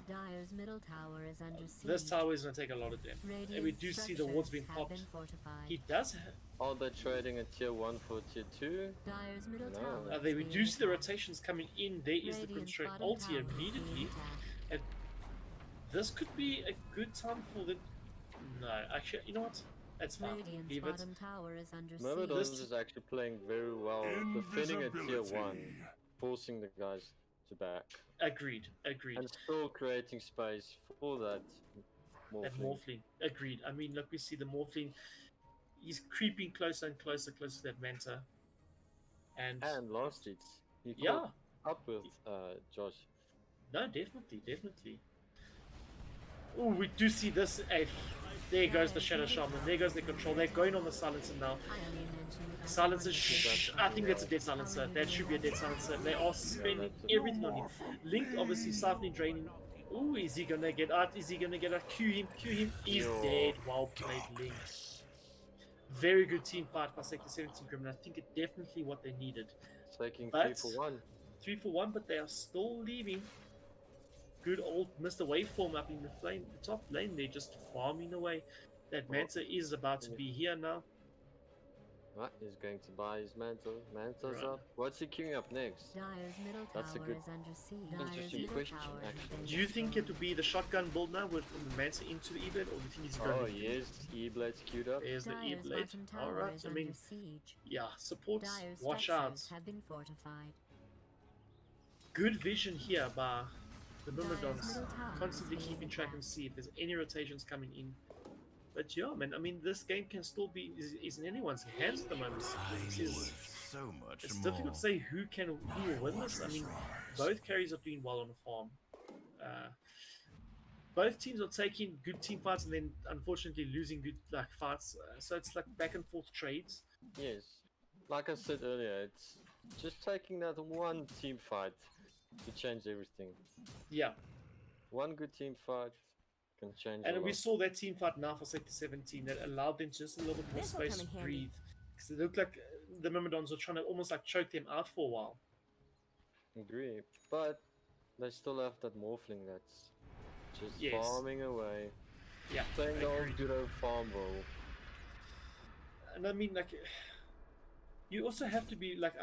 Dire's middle tower is under siege. This tower is going to take a lot of damage. Radiant And we do see the wards being structures have popped. been fortified. He does have... Are they trading a tier 1 for tier 2? Dire's middle No. tower There is we being do see the attacked. rotations coming in. There is the Radiant's Grimstroke bottom ulti tower is being immediately. attacked. And this could be a good time for the... No, actually, you know what? That's fine. Radiant's Leave it. bottom tower is under Myrmidons siege. is actually playing very well, defending a tier 1, Invisibility. forcing the guys to back, Agreed. and still creating space for that That morphling. Morphling. Agreed. I mean, look, we see the Morphling. He's creeping closer and closer to that Manta. And And last hits, he yeah, caught up with Josh. no, definitely. Oh, we do see this. There goes the Shadow Shaman. There goes the control. They're going on the Silencer now. I only mentioned that Silencer, one shh. I think that's a dead Silencer. That should be a dead Silencer. They are spending everything on him. Link obviously siphoning, draining. Oh, is he gonna get out? Is he gonna get out? Cue him. He's Yo. dead. Well played, Link. Very good team fight by Sector 17 Grim, and I think it's definitely what they needed. Taking But- 3 for 1. 3 for 1, but they are still leaving. Good old Mr. Waveform up in the top lane. They're just farming away. That Manta is about to be here now. Right, he's going to buy his mantle. Manto's Right. up. What's he queuing up next? Dire's middle That's a tower good- is under siege. Dire's interesting middle question, tower has actually. been Do you think it destroyed. would be the shotgun build now with the Manta into the E-Blade, or do you think he's going Oh, to yes, E-Blade's queued up. There's the Dire's E-Blade. bottom tower Alright, is I under mean, siege. yeah, support, Dire's watch out. structures have been fortified. Good vision here by the Dire's Myrmidons, middle tower constantly is being keeping track and attacked. see if there's any rotations coming in. But yeah, man, I mean, this game can still be is in anyone's hands at the moment. This is, So much it's more. difficult to say who will win this. I mean, both carries are doing well on the farm. Both teams are taking good team fights and then unfortunately losing good fights. So it's like back and forth trades. Yes. Like I said earlier, it's just taking that one team fight to change everything. Yeah, One good team fight can change a and we lot. saw that team fight now for Sector 17 that allowed them just a little bit more This'll space come to in handy. breathe. Because it looked like the Myrmidons were trying to almost like choke them out for a while. Agree. But they still have that morphling that's just Yes. farming away. Yeah, Playing the old agreed. good old farm role. And I mean, like, you also have to be like,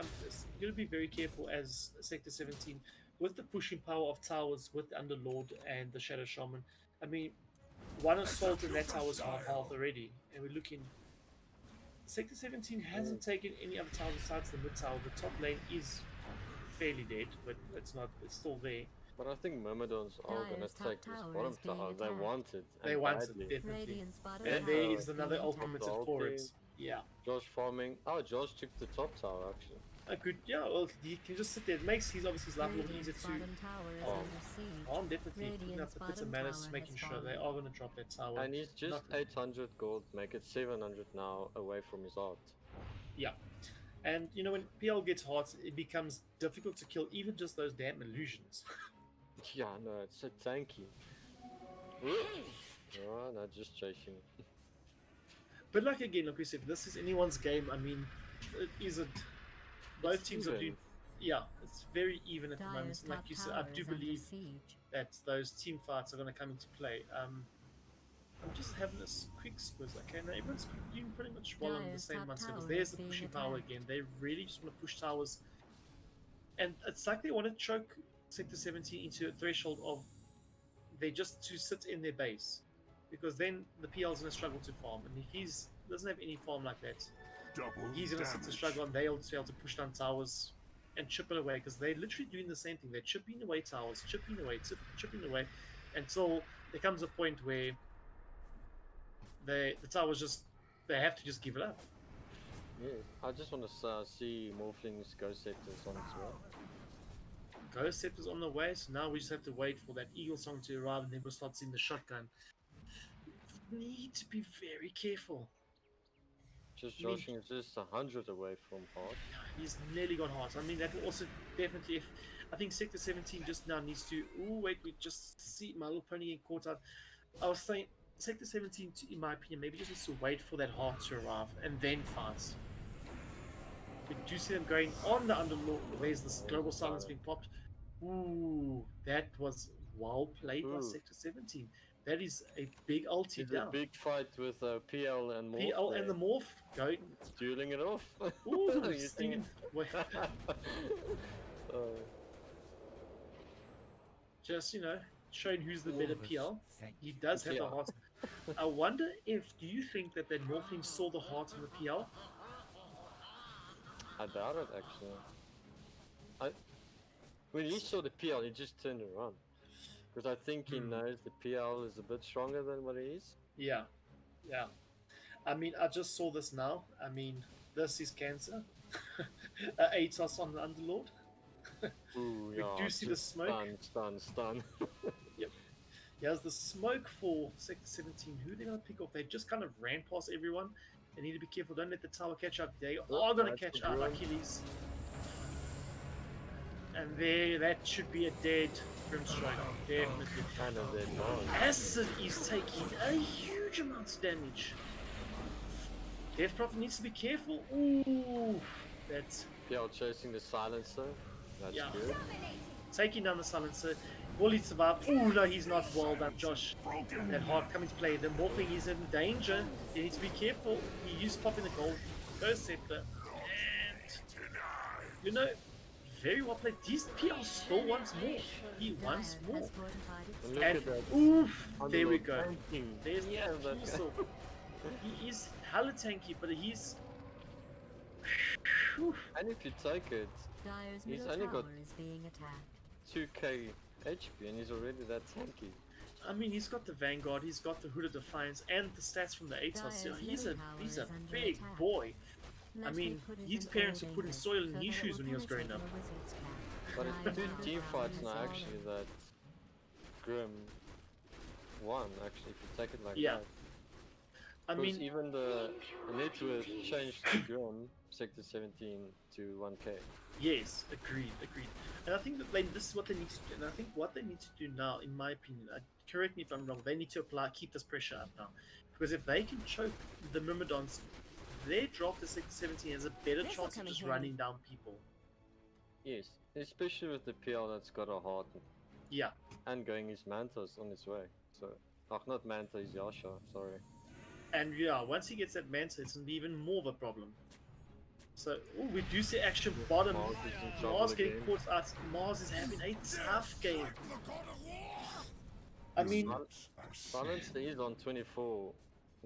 you gotta be very careful as Sector 17 with the pushing power of towers with the Underlord and the Shadow Shaman. I mean, one assault and that tower's half health already, and we're looking. Sector 17 hasn't taken any other towers besides the mid tower. The top lane is fairly dead, but it's not. It's still there. But I think Myrmidons are gonna Dire's top take this tower bottom is being tower. They attacked. want it. They and want it badly. definitely. Radiant's bottom And tower there is is another being ultimate attacked. for it. Ulti. Yeah. Josh farming. Oh, Josh took the top tower actually. A good, yeah, well, he can just sit there. It makes his obviously his life a little easier Radiant's to. bottom tower is Oh. under siege. I'm definitely putting up Radiant's the bits of bottom malice, tower making has sure they fallen. are going to drop that tower. And he's just Not- 800 gold, make it 700 now away from his art. Yeah. And you know, when PL gets hot, it becomes difficult to kill even just those damn illusions. Yeah, no, it's so tanky. Oh, no, just chasing. But like again, like we said, this is anyone's game. I mean, it isn't. Both It's teams are doing. even. Yeah, it's very even at the moment. Dyer's And like top you said, I tower do is under believe siege. that those team fights are going to come into play. I'm just having this quick squiz. Okay, now everyone's doing pretty much well on the Dyer's same top one. Because tower there's is the being pushing power attacked. again. They really just want to push towers, and it's like they want to choke Sector 17 into a threshold of they just to sit in their base, because then the PL's going to struggle to farm, and if he's doesn't have any farm like that, Double he's going to sit to struggle, and they'll be able to push down towers and chip it away, because they're literally doing the same thing. They're chipping away towers, chipping away, chipping away, until there comes a point where the towers just they have to just give it up. Yeah, I just want to see Morphling's Ghost Sectors on its way. Ghost Scepter's on the way, so now we just have to wait for that Eagle Song to arrive, and then we'll start seeing the shotgun. Need to be very careful. Just I mean- Joshing is just 100 away from hard. He's nearly gone hard. I mean, that will also definitely. If I think Sector 17 just now needs to. Oh wait, we just see my little pony getting caught out. I was saying Sector 17, in my opinion, maybe just needs to wait for that heart to arrive and then fight. We do see them going on the Underlord. There's this global silence being popped. Ooh, that was well played by Ooh. Sector 17. That is a big ulti It's down. a big fight with PL and Morph. PL and the morph going. dueling it off. Ooh, You stinging. think- Wait, Uh, just showing who's the better PL. He does have Yeah. the heart. I wonder if do you think that Morphling saw the heart of the PL? I doubt it actually. When he saw the PL, he just turned around. Because I think he knows the PL is a bit stronger than what he is. Yeah, yeah. I mean, I just saw this now. I mean, this is cancer. Atos on the Underlord. Ooh, We yeah. do see the just smoke. Stun. Here's the smoke for Sector 17. Who they're going to pick off? They just kind of ran past everyone. They need to be careful. Don't let the tower catch up. They are going to that's catch the up Grim. Achilles. And there, that should be a dead Grimstrike. Definitely. Kind of dead now. Acid is taking a huge amount of damage. Death Prophet needs to be careful. Ooh, that's PL chasing the silencer. That's Yeah. good. taking down the silencer. Will he survive? Ooh, no, he's not. Well done, Josh. That heart coming to play. The Morphling is in danger. He needs to be careful. He used popping the gold. Ghost Scepter. And, very well played. These PL still wants more. He wants Dyer more. has fortified its And look And, at that. oof, there we Underlord go. tanking. There's Yeah, the that Fusel. He is hella tanky, but he's. Whew. And if you take it, Dyer's He's middle only tower got- is being attacked. 2k HP and he's already that tanky. I mean, he's got the Vanguard, he's got the Hood of Defiance, and the stats from the Atos. Dyer's He's middle a tower is under big attack. boy. Lest we mean, put it his in parents were old putting English soil in so his that it shoes will when he was growing penetrate up. your wizard's cap. But Dyer's it's two middle team tower fights has now fallen. actually that Grim won actually if you take it like Yeah. that. I Because mean, even the network changed to Grim Sector 17 to 1k. yes, agreed. And I think that this is what they need to do. And I think what they need to do now, in my opinion, correct me if I'm wrong, they need to keep this pressure up now. Because if they can choke the Myrmidons, their draft to Sector 17 has a better This'll chance of come in just handy. running down people. Yes, especially with the PL that's got a heart Yeah. and going his Mantas on his way. So, not Manta, his Yasha, sorry. And yeah, once he gets that Manta, it's going to be even more of a problem. So, we do see action bottom. Mars is in trouble Mars getting again. caught out. Mars is having a tough game. I mean, Silencer is on 24.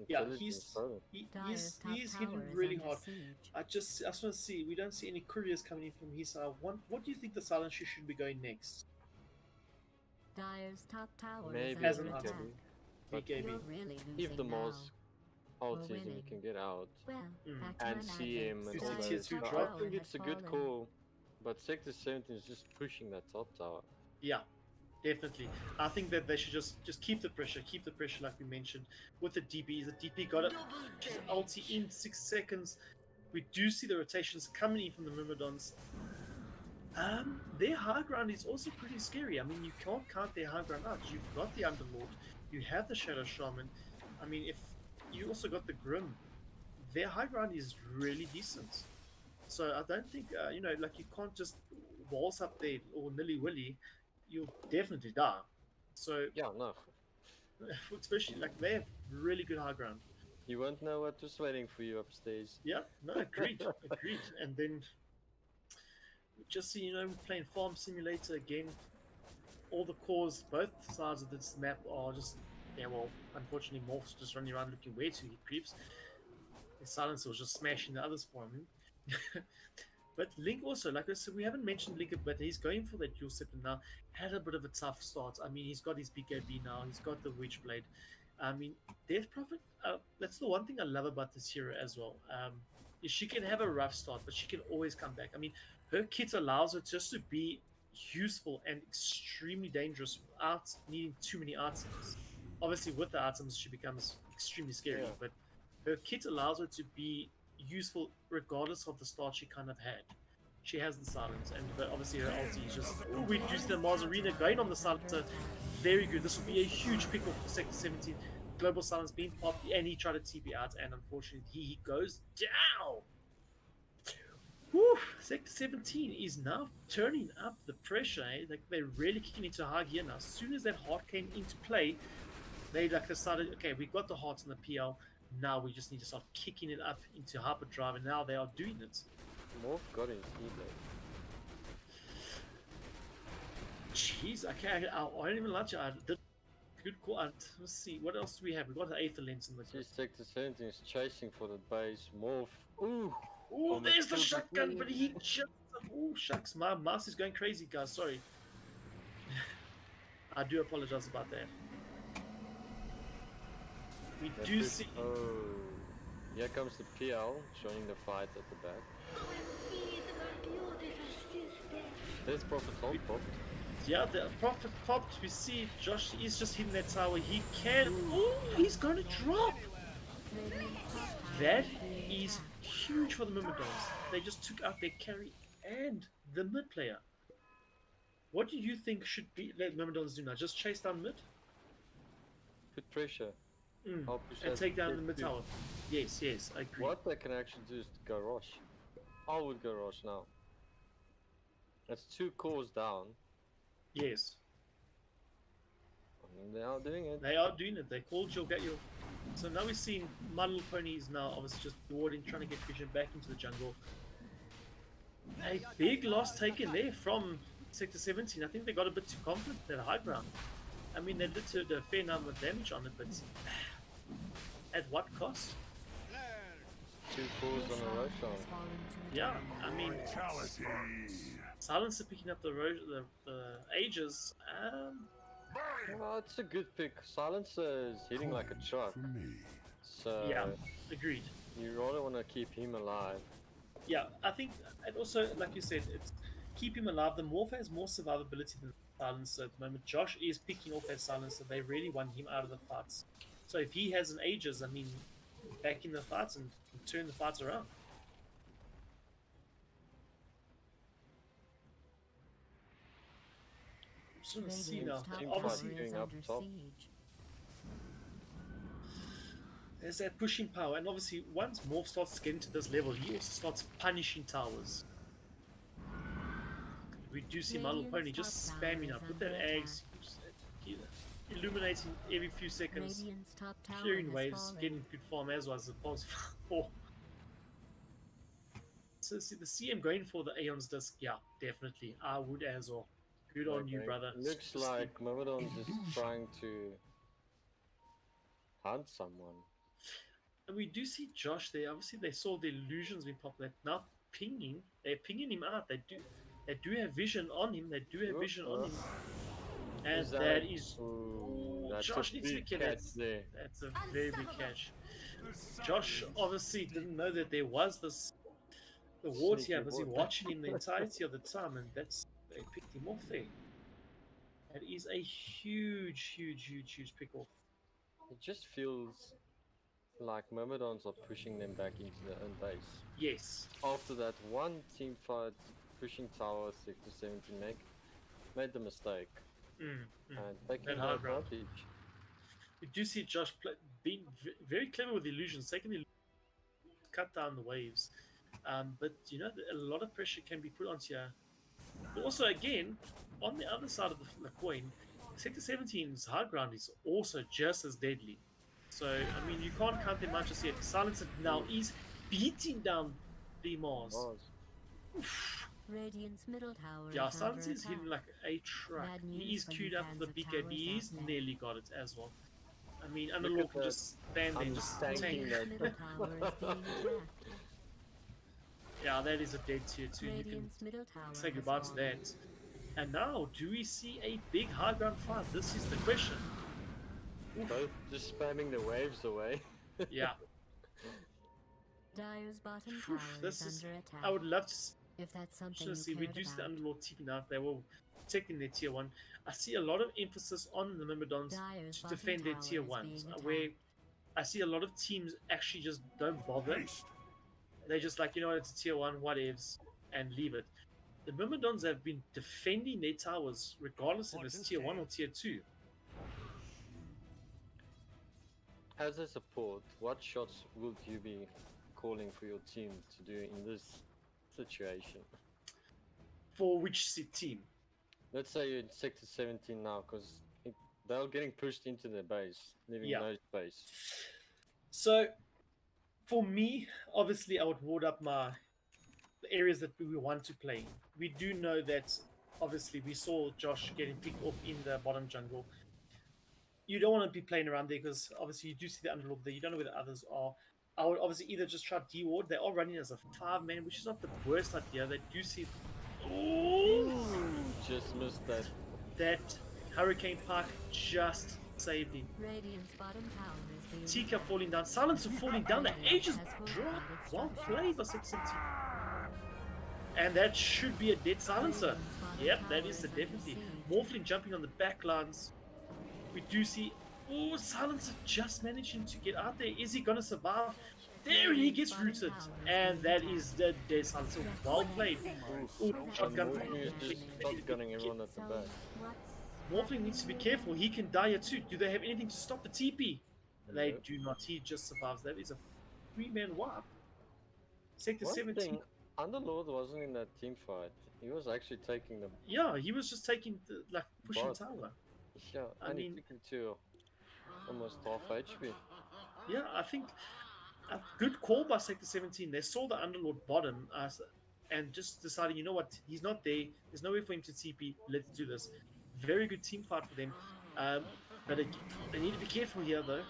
yeah, intelligence, he's so- Dyer's top he's tower hitting is really under hard. siege. I just want to see. We don't see any couriers coming in from his side. What do you think the silencer should be going next? Dyer's top tower Maybe is As under an attack. BKB. BKB. You're really losing If the now. Mars ults and you winning. can get out Well, Mm. back to and my see magic. him and You all see Dyer's tier those. two top I drop? think tower it's a has good fallen. call, but Sector 17 is just pushing that top tower. Yeah, definitely. I think that they should just keep the pressure like we mentioned with the DPs. The DP got it. Ulti in 6 seconds. We do see the rotations coming in from the Myrmidons. Their high ground is also pretty scary. I mean, you can't count their high ground out. You've got the Underlord, you have the Shadow Shaman. I mean, if you also got the Grim, their high ground is really decent. So I don't think like you can't just waltz up there or nilly willy. You'll definitely die. So Yeah, no. especially like they have really good high ground. You won't know what was waiting for you upstairs. Yeah, no, agreed, agreed. And then just so you know, we're playing Farm Simulator again. All the cores, both sides of this map are just, yeah, well, unfortunately, Morph's just running around looking way too hit creeps. The Silencer was just smashing the others for him. But Link also, like I said, we haven't mentioned Link a bit. He's going for that dual scepter now. Had a bit of a tough start. I mean, he's got his BKB now. He's got the Witchblade. I mean, Death Prophet, that's the one thing I love about this hero as well. Is she can have a rough start, but she can always come back. I mean, her kit allows her just to be useful and extremely dangerous without needing too many items. Obviously, with the items, she becomes extremely scary, Yeah. but her kit allows her to be useful regardless of the start she kind of had. She has the silence, but obviously her ulti is just. Oh, we do see the Mars Arena going on the silencer. Very good. This will be a huge pickle for Sector 17. Global silence being popped, and he tried to TP out, and unfortunately he goes down. Whew, Sector 17 is now turning up the pressure. Like they're really kicking into high gear now. As soon as that heart came into play, they like decided, okay, we've got the hearts in the PL. Now we just need to start kicking it up into hyperdrive, and now they are doing it. Morph got his E-blade. Jeez, okay, I don't even like you. I did good call. Let's see, what else do we have? We got the Aether Lens in the See, Sector 17 is chasing for the base. Morph. Ooh. Oh, almost there's the killed shotgun, queen. but he just. Oh, shucks, my mouse is going crazy, guys. Sorry. I do apologize about that. We That's do it. see. Oh. Here comes the PL joining the fight at the back. There's Prophet Ult popped. Yeah, the Prophet popped. We see Josh is just hitting that tower. He can. Oh, he's going to drop. That is huge for the Myrmidons. They just took out their carry and the mid player. What do you think should be let Myrmidons do now? Just chase down mid? Put pressure. I'll push And that take down the mid mid too. tower. Yes, yes, I agree. What they can actually do is go rush. I would go rush now. That's 2 cores down. Yes, I mean, they are doing it. they are doing it. They called you'll get your. So now we're seeing My Little Pony is now obviously just warding, trying to get Vision back into the jungle. A big loss taken there from Sector 17. I think they got a bit too confident at high ground. I mean, they did a fair number of damage on it, but at what cost? 2 cores on a rush on. Yeah, I mean, Fatality. Silencer picking up the Aegis. Well, it's a good pick. Silencer is hitting like a truck. For me. So Yeah, agreed. you rather want to keep him alive. Yeah, I think, and also, like you said, it's keep him alive. The Morph has more survivability than Silencer at the moment. Josh is picking off that Silencer. They really want him out of the fights. So if he has an Aegis, I mean, back in the fights and can turn the fights around. Just want to see now. Team Obviously, fight going up top. there's that pushing power, and obviously, once Morph starts getting to this level, he also starts punishing towers. We do see My Little Pony just spamming up with that eggs, illuminating every few seconds, clearing waves, getting good farm as well as the pulse 4. So see the CM going for the Aeon's Disc, yeah, definitely. I would as well. Good on you, Okay. brother. Looks like Myrmidons is trying to hunt someone. And we do see Josh there. Obviously, they saw the illusions being popular. Now pinging, they're pinging him out. They do have vision on him. They do have vision on him. And that is. Ooh, that's Josh a needs to big kill catch it. there. That's a very big catch. Josh obviously didn't know that there was the ward Sneaky here. Was he ward. watching him the entirety of the time? And they picked him off there. That is a huge pick off. It just feels like Myrmidons are pushing them back into their own base. Yes. After that one team fight, pushing tower sector 17 made the mistake and taking That the high ground. advantage. We do see Josh being very clever with illusions, taking the cut down the waves. But you know, a lot of pressure can be put onto here. But also, again, on the other side of the coin, Sector 17's high ground is also just as deadly. So, I mean, you can't count them out just yet. Silencer now is beating down the Mars. Radiant's middle tower Yeah, is Silencer under is hitting attack. like a truck. Bad He news is for you queued up fans for the of BKB. towers He's out there. nearly got it as well. I mean, Look Underlaw at can that. just stand there and just Tanking tank. that. Radiant's middle tower is being attacked. Yeah, that is a dead tier 2. You can Radiant's middle tower say has goodbye to fallen. that. And now, do we see a big high ground fight? This is the question. Both just spamming the waves away. Yeah, Dire's bottom tower this is is. under attack. I would love to If that's something see you cared reduce the about. Underlord teaming out. They were protecting their tier 1. I see a lot of emphasis on the Myrmidons Dire's to bottom defend their tower tier is 1s, being where attacked. I see a lot of teams actually just don't bother. They're just like, you know what, it's a tier 1, whatevs, and leave it. The Myrmidons have been defending their towers regardless if it's tier 1 or tier 2. As a support, what shots would you be calling for your team to do in this situation? For which team? Let's say you're in sector 17 now, because they're getting pushed into their base, leaving Yeah. no space. So, for me, obviously, I would ward up the areas that we want to play. We do know that, obviously, we saw Josh getting picked off in the bottom jungle. You don't want to be playing around there because, obviously, you do see the Underlord there. You don't know where the others are. I would obviously either just try de-ward. They are running as a 5-man, which is not the worst idea. They do see... Ooh! Just missed that. That Hurricane Park just saved him. Radiant's bottom tower is being Tika attacked. falling down, Silencer falling down, the Aegis drop. Well played by 617. And that should be a dead Silencer. Yep, that is the definitely. Morphling jumping on the back lines. We do see, oh, Silencer just managing to get out there. Is he going to survive? There he gets rooted. And that is the dead Silencer. Well played. Ooh, shotgun. Morphling is just shotgunning everyone at the So, back. what's Morphling needs to be careful. He can die here too. Do they have anything to stop the TP? They No. do not. He just survives. That is a 3-man wipe. Sector One 17. thing, Underlord wasn't in that team fight. He was actually taking the Yeah, he was just taking the, pushing Bot. tower. yeah, I and mean- he took him to almost half HP. Yeah, I think a good call by Sector 17. They saw the Underlord bottom and just decided, you know what, he's not there. There's no way for him to TP. Let's do this. Very good team fight for them. But they need to be careful here, though.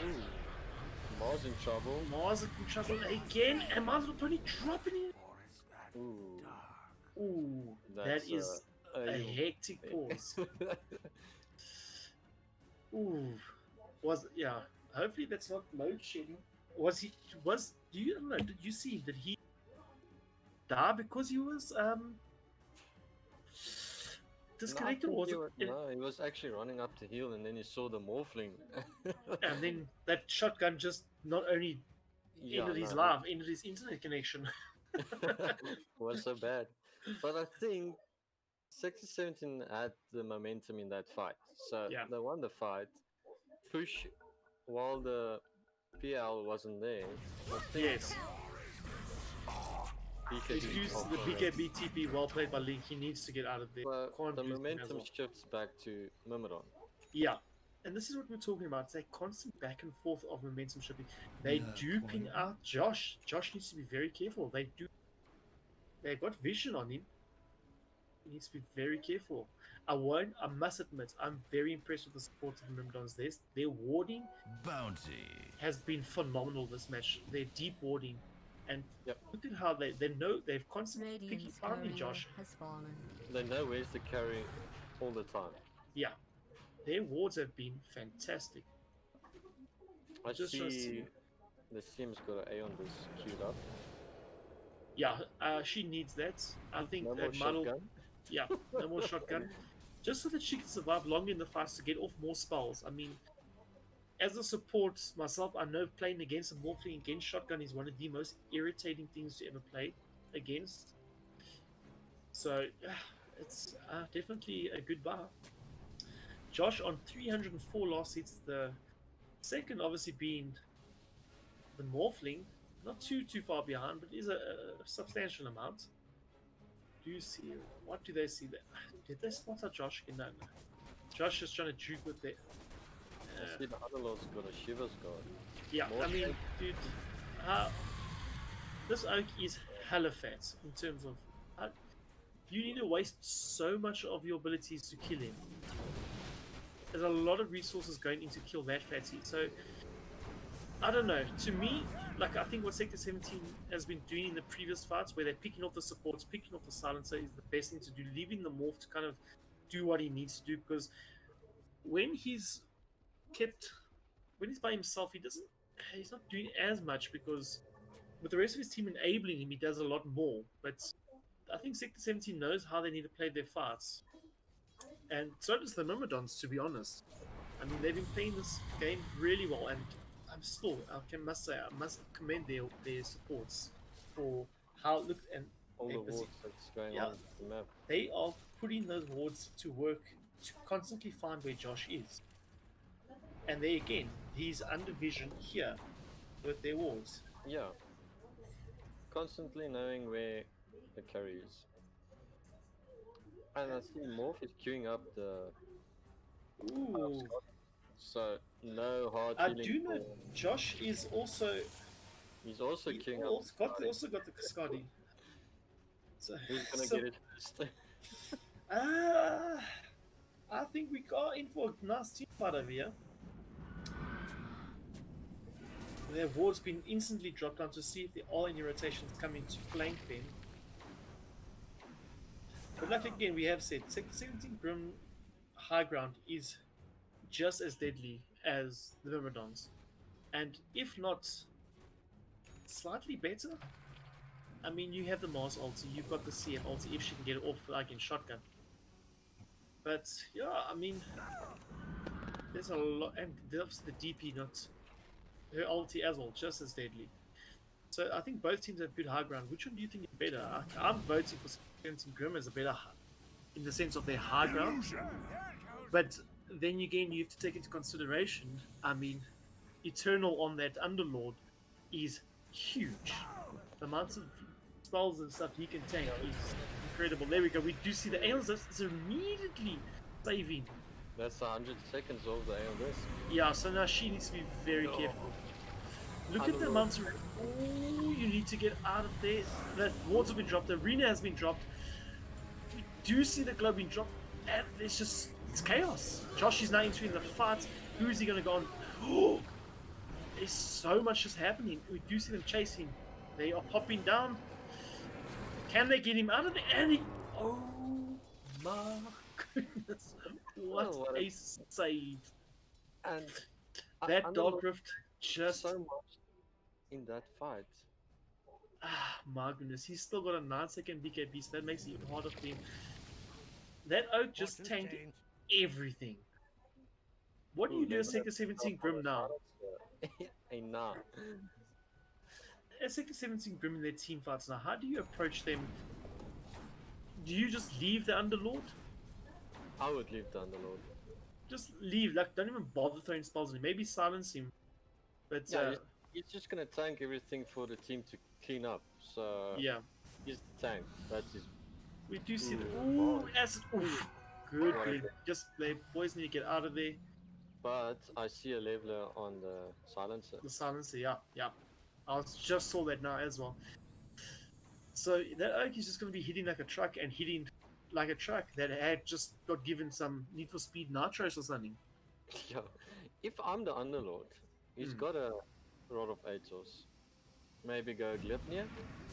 Ooh, Mars in trouble. Mars in trouble again, and Mars will probably dropping it. Ooh, Ooh, that that's is a hectic pause. Ooh, yeah. Hopefully that's not load shedding. Do you know? Did you see? Did he die because he was disconnected? No, Was it? no, he was actually running up to heal, and then he saw the Morphling. And then that shotgun just not only ended his life, ended his internet connection. was so bad. But I think Sector 17 had the momentum in that fight. So Yeah. they won the fight. Push while the PL wasn't there. I think Yes. BKB Reduce top the on it. BKB TP. Well played by Link. He needs to get out of there. But Can't the lose him as momentum well. shifts back to Myrmidon. Yeah. And this is what we're talking about. It's that constant back and forth of momentum shifting. They do ping out Josh. Josh needs to be very careful. They've got vision on him. He needs to be very careful. I must admit, I'm very impressed with the support of the Myrmidons. Their warding Bounty. has been phenomenal this match. Their deep warding. And Yep. look at how they know they've constantly picking Radiant's out me, courier Josh. has fallen. They know where's the carry all the time. Yeah. Their wards have been fantastic. I Just see the Sim's got an A on this queued up. Yeah, she needs that. I think No more that Muddle, shotgun. yeah, no more shotgun. Just so that she can survive longer in the fights to get off more spells. I mean, as a support myself, I know playing against a Morphling against shotgun is one of the most irritating things to ever play against. So it's definitely a good bar. Josh on 304 loss hits, the second obviously being the Morphling, not too far behind, but is a substantial amount. Do you see, what do they see there? Did they spot out Josh again? No. Josh is trying to juke with their. I see the other lord's got a Shiva's guard. Yeah, More I mean, tank. dude, this oak is hella fat in terms of. You need to waste so much of your abilities to kill him. There's a lot of resources going into kill that fatty. So, I don't know. To me, like, I think what Sector 17 has been doing in the previous fights, where they're picking off the supports, picking off the silencer, is the best thing to do. Leaving the morph to kind of do what he needs to do, because when he's by himself, he's not doing as much, because with the rest of his team enabling him, he does a lot more. But I think Sector 17 knows how they need to play their fights. And so does the Myrmidons, to be honest. I mean, they've been playing this game really well, and I must commend their supports for how All the empathy. wards that's going Yeah. on the map. They are putting those wards to work to constantly find where Josh is. And there again, he's under vision here with their wards. Yeah. Constantly knowing where the carry is. And I see Morph is queuing up the Ooh. so no hard I healing. do know for- Josh is also He's also he queuing up. also got the Cascadi. So Who's gonna so, get it first? I think we got in for a nice team fight over here. Their ward's been instantly dropped down to see if there are any rotations coming to flank them. But like again, we have said, 17 Grim high ground is just as deadly as the Myrmidons. And if not slightly better, I mean, you have the Mars ulti, you've got the CF ulti if she can get it off like in shotgun. But yeah, I mean, there's a lot, and there's the DP, not her ulti as well, just as deadly. So I think both teams have good high ground. Which one do you think is better? I'm voting for 17 Grim as a better in the sense of their high ground. But then again, you have to take into consideration, I mean, Eternal on that Underlord is huge. The amount of spells and stuff he can take is incredible. There we go. We do see the Aeons is immediately saving. That's 100 seconds of the ALS. Yeah, so now she needs to be very careful. Look at the amount of... Oh, you need to get out of there. That wards have been dropped. The arena has been dropped. We do see the globe being dropped. And it's chaos. Josh is now entering the fight. Who is he going to go on? Oh, there's so much just happening. We do see them chasing. They are popping down. Can they get him out of there? And he... Oh my goodness. What a save. And That Dark Rift just... so much in that fight. Ah, my goodness. He's still got a 9-second BKB, so that makes it even harder for him. That Oak just tanked everything. What do you do as Sector 17 Grim now? Nah. As Sector 17 Grim in their team fights now, how do you approach them? Do you just leave the Underlord? I would leave the Underlord. Just leave, like, don't even bother throwing spells on him. Maybe silence him. But, Yeah, he's just gonna tank everything for the team to clean up. So yeah. he's the tank. That's his. We do see the... Ooh, Ooh, acid. Oof. Good, Right. good. Just, the boys need to get out of there. But I see a leveler on the silencer. The silencer, yeah. I just saw that now as well. So that Oak is just going to be hitting like a truck and hitting like a truck that had just got given some Need for Speed nitros or something. Yeah. If I'm the Underlord, he's got a Rod of Atos. Maybe go Glypnir.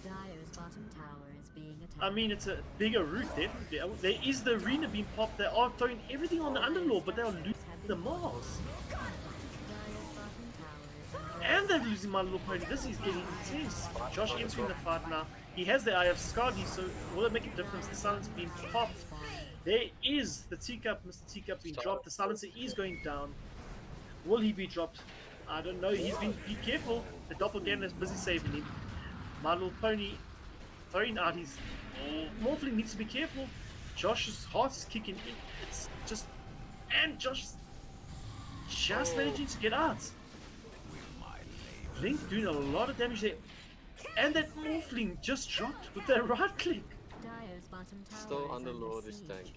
Dyer's bottom tower is being attacked. I mean, it's a bigger route, definitely. There is the arena being popped. They are throwing everything on the Underlord, but they are losing the Mars. Dyer's bottom tower is And they're losing My Little Pony. This is getting intense. Josh entering the fight now. He has the Eye of Skadi, so will it make a difference? The silence being popped. There is the teacup, Mr. Teacup being dropped. The silencer is going down. Will he be dropped? I don't know. He's been. Be careful. The doppelganger is busy saving him. My Little Pony throwing out his. Morphling needs to be careful. Josh's heart is kicking in. It's just. And Josh is just managing to get out. Link doing a lot of damage there. And that Morphling just dropped with that right click. Dire's bottom tower Still is under Underlord is siege. tanking.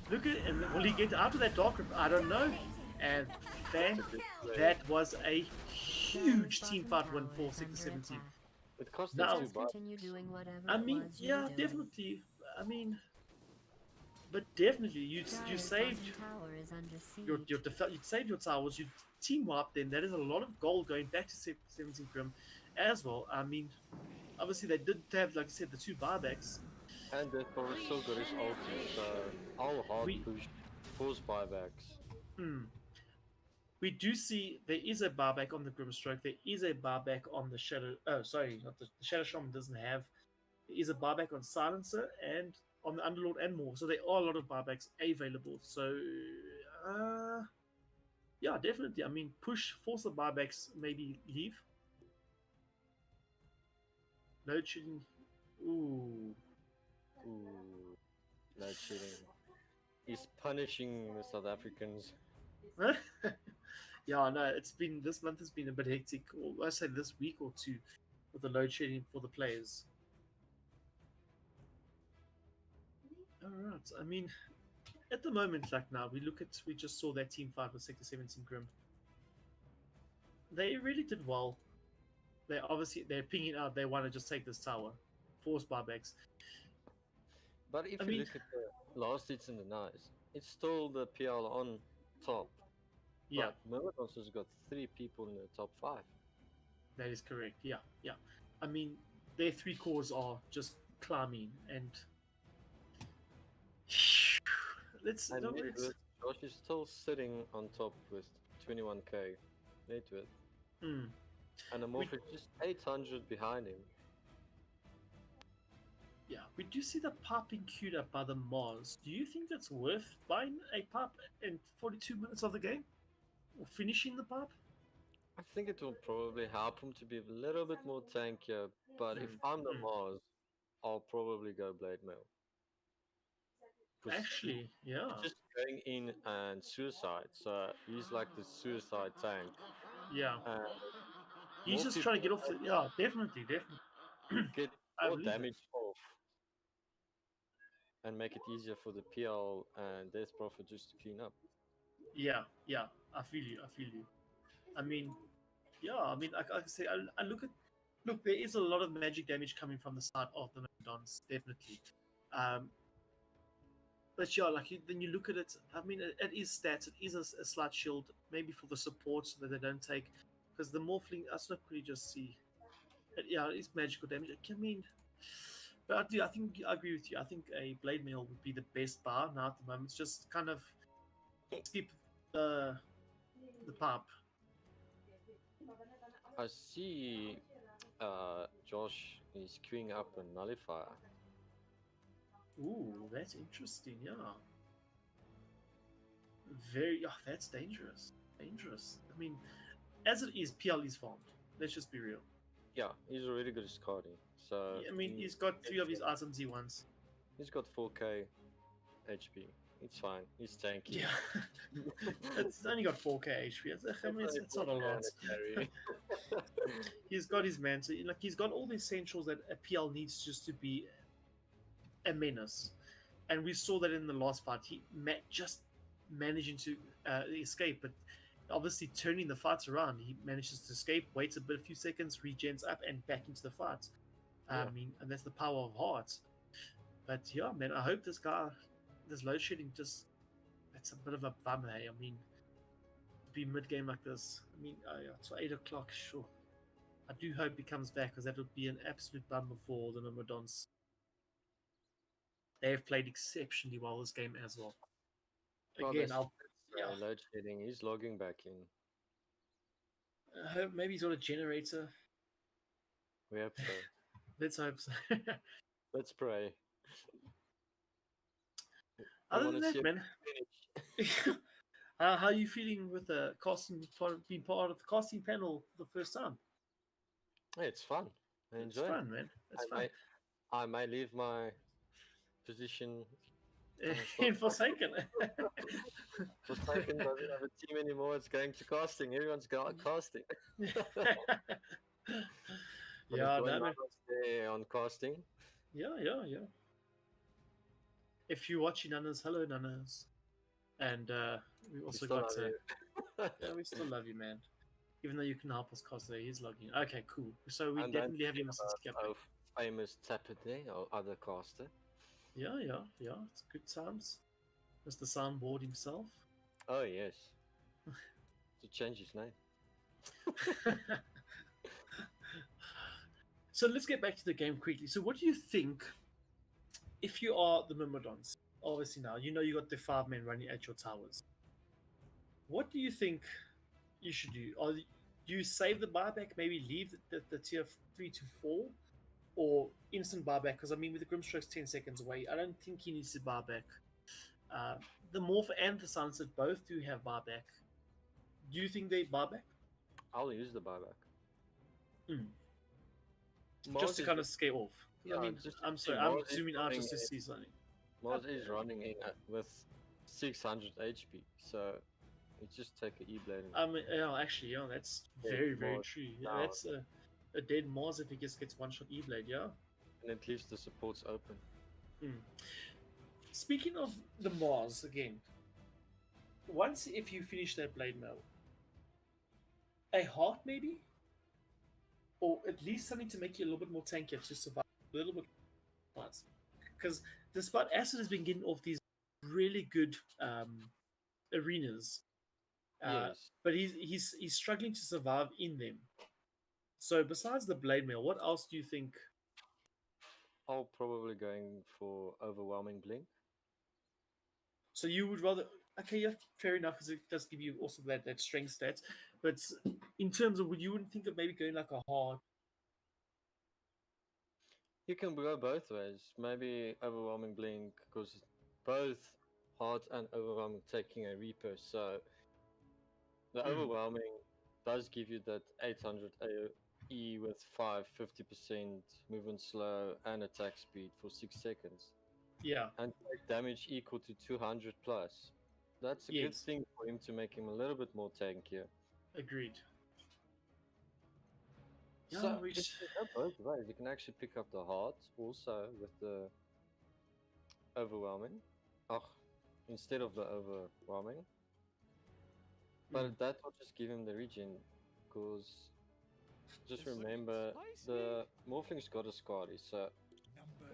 Look at it. And will he get out of that dark room? I don't know. And then that was a huge Dire's team bottom fight win tower for is Sector under 17. attack. It cost Now- us 2 Just bucks. continue doing whatever I it mean, was you yeah, were doing. definitely. I mean, but definitely, you Dire's saved bottom tower is under siege. you saved your towers. You team up. Then that is a lot of gold going back to 17 Grim as well. I mean, obviously they did have, like I said, the 2 buybacks. And that probably still got his ulti, so I'll hard We- push, force buybacks. We do see there is a barback on the Grimstroke. There is a barback on the Shadow. Oh, sorry, not the Shadow Shaman doesn't have. There is a barback on Silencer and on the Underlord and more. So there are a lot of barbacks available. So, yeah, definitely. I mean, push, force the barbacks, maybe leave. Load shedding. Ooh. Ooh, load shedding. He's punishing the South Africans. Yeah, no, this month has been a bit hectic. Or I say this week or two with the load shedding for the players. All right. I mean, at the moment, like now, we just saw that team fight with Sector 17 Grim. They really did well. They're pinging out. They want to just take this tower, force buybacks. But if I you mean- look at the last hits in the nice, it's still the PL on top. Yeah, But Myrmidons has got 3 people in the top 5. that is correct. Yeah, yeah. I mean, their 3 cores are just climbing, and let's. And no, net let's worth, Josh is still sitting on top with 21k net worth. hmm. And the Morph is just 800 behind him. Yeah, we do see the pipe being queued up by the Mars. Do you think that's worth buying a pipe in 42 minutes of the game? Or finishing the pipe? I think it will probably help him to be a little bit more tankier, but if I'm the Mars, I'll probably go Blade Mail. 'Cause Actually, yeah. he's just going in and suicide, so he's like the suicide tank. Yeah. And He's more just trying to get people off the. Yeah, definitely. get I more believe that. damage off and make it easier for the PL and Death Prophet just to clean up. Yeah, yeah. I feel you. I feel you. I mean, yeah. I mean, like I say, I look at. Look, there is a lot of magic damage coming from the side of the Myrmidons, definitely. But yeah, like then you look at it. I mean, it is stats. It is a slight shield, maybe for the support so that they don't take. Because the Morphling, I not really just see. Yeah, it's magical damage. I mean, but I think I agree with you. I think a Blade Mail would be the best bar now at the moment. It's just kind of skip the pipe. I see Josh is queuing up a nullifier. Ooh, that's interesting. Yeah, very. Oh, that's dangerous. Dangerous. I mean, as it is, PL is farmed. Let's just be real. Yeah, he's already got his carding. So I mean, he's got 3 of his items he wants. he's got 4k HP. It's fine. He's tanky. Yeah, it's only got 4k HP. I mean, it's not a lot. Carry. He's got his man, so like he's got all the essentials that a PL needs just to be a menace. And we saw that in the last fight. He just managing to escape, but obviously turning the fights around. He manages to escape, waits a few seconds, regens up, and back into the fight. I Yeah. mean, and that's the power of heart. But yeah, man, I hope this load shedding that's a bit of a bummer. Hey? I mean, to be mid game like this. I mean, yeah, it's 8 o'clock, sure. I do hope he comes back because that would be an absolute bummer for the Myrmidons. They have played exceptionally well this game as well. Well, Again, that's- yeah. Load shedding. He's logging back in. I hope maybe he's got a generator. We hope so. Let's hope so. Let's pray. Other wanna than see that, a man, finish. How are you feeling with the being part of the casting panel for the first time? Hey, it's fun. I It's enjoy. fun, man. It's I fun. may I may leave my position. It's not In Forsaken. Forsaken doesn't have a team anymore. It's going to casting. Everyone's got casting. Gonna Yeah, join no, man. Nanos there on casting. Yeah. If you're watching Nanas, hello Nanas. And we We also still got have you. yeah, we still love you, man. Even though you can help us cast there, he's logging. Okay, cool. So we And don't definitely have forget him since about our famous Tapper there, our other caster. Yeah. It's good times. Mr. Soundboard himself. Oh yes. To change his name. So let's get back to the game quickly. So what do you think if you are the Myrmidons? Obviously now, you know you got the 5 men running at your towers. What do you think you should do? Do you save the buyback, maybe leave the tier 3 to 4? Or instant buyback? Because I mean, with the Grimstroke's 10 seconds away, I don't think he needs to buy back. Uh, the Morph and the Sunset both do have buyback. Do you think they buy back? I'll use the buyback. Just to Is kind of scare off. yeah, I mean, just I'm see, sorry, I'm Mars is zooming out running just to in- see something. Mars is running in with 600 HP, so you just take an E-blade. I mean, yeah, actually, yeah, that's very Mars true. Yeah, down. that's a dead Mars if he just gets one shot E-blade. Yeah. And it leaves the supports open. Speaking of the Mars again, once if you finish that blade mail, a heart maybe, or at least something to make you a little bit more tankier to survive a little bit, because despite Acid has been getting off these really good arenas, Yes. but he's struggling to survive in them. So besides the blade mail, what else do you think? I'll probably going for overwhelming blink. So you would rather okay, yeah, fair enough, because it does give you also that strength stats. But in terms of, you wouldn't think of maybe going like a hard. You can go both ways. Maybe overwhelming blink because both hard and overwhelming taking a reaper. So the overwhelming does give you that 800 AOE with 50% movement slow and attack speed for 6 seconds. Yeah. And take damage equal to 200 plus. That's a good Yes. thing for him to make him a little bit more tankier. Agreed. Yeah, So we it can go both ways. You can actually pick up the heart also with the overwhelming. Oh, instead of the overwhelming. But that will just give him the regen, because just remember the morphling's got a Scotty, so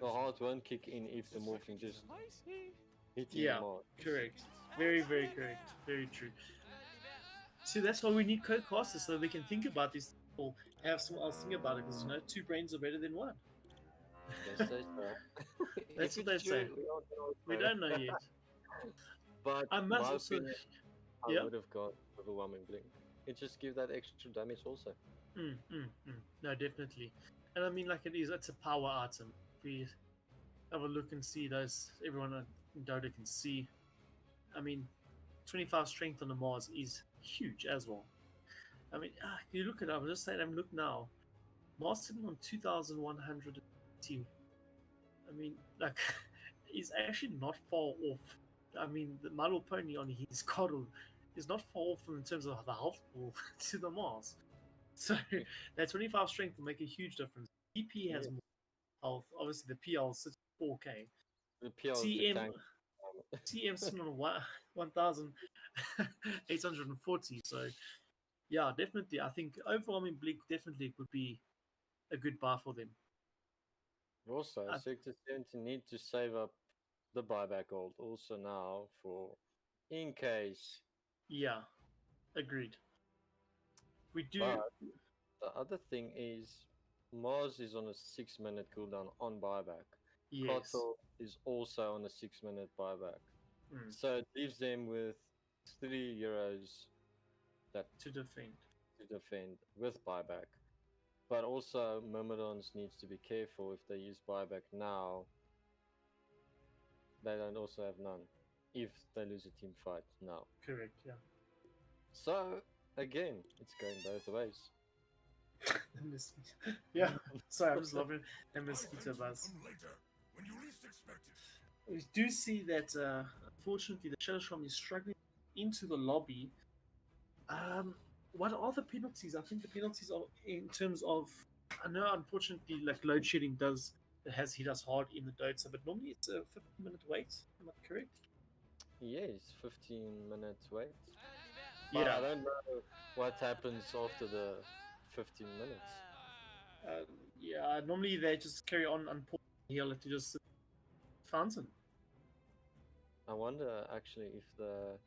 the heart won't kick in if the morphling just hits him hard. correct. Very correct. Very true. See, that's why we need co-casters, so we can think about this or have someone else think about it, because two brains are better than one. They say so. That's If what they it's say. true, we don't know. We don't know yet. But I must my also, opinion, yeah. I would have got overwhelming blink. It just gives that extra damage also. No, definitely. And I mean, like it's a power item. We have a look and see those. Everyone in Dota can see. I mean, 25 strength on the Mars is huge as well. I mean, you look at it. I'm just saying. I'm looking now. Mars sitting on 2,102. I mean, like, he's actually not far off. I mean, the My Little Pony on his coddle is not far off in terms of the health pool to the Mars. So that 25 strength will make a huge difference. DP has more health. Obviously, the PL sits 4K. The PL is the TM tank. TM sitting on 1,840. So yeah, definitely. I think overwhelming blink definitely would be a good buy for them. Also, Sector 70 need to save up the buyback gold also now for in case. Yeah, agreed. We do. But the other thing is Mars is on a 6-minute cooldown on buyback. Yes. Kotal is also on a 6-minute buyback. So it leaves them with 3 euros that to defend with buyback. But also Myrmidons needs to be careful if they use buyback now. They don't also have none. if they lose a team fight now. Correct. Yeah. So again, it's going both ways. The mosquito. Yeah. Sorry, I'm just loving the mosquito buzz. Come later, when you least expect it. We do see that unfortunately the Shadow Sham is struggling into the lobby. What are the penalties? I think the penalties are in terms of. I know, unfortunately, like load shedding has hit us hard in the Dota, but normally it's a 15-minute wait. Am I correct? Yes, 15 minutes wait. But Yeah. I don't know what happens after the 15 minutes. Yeah. Normally they just carry on unpaused. He'll have to just fountain. I wonder actually if the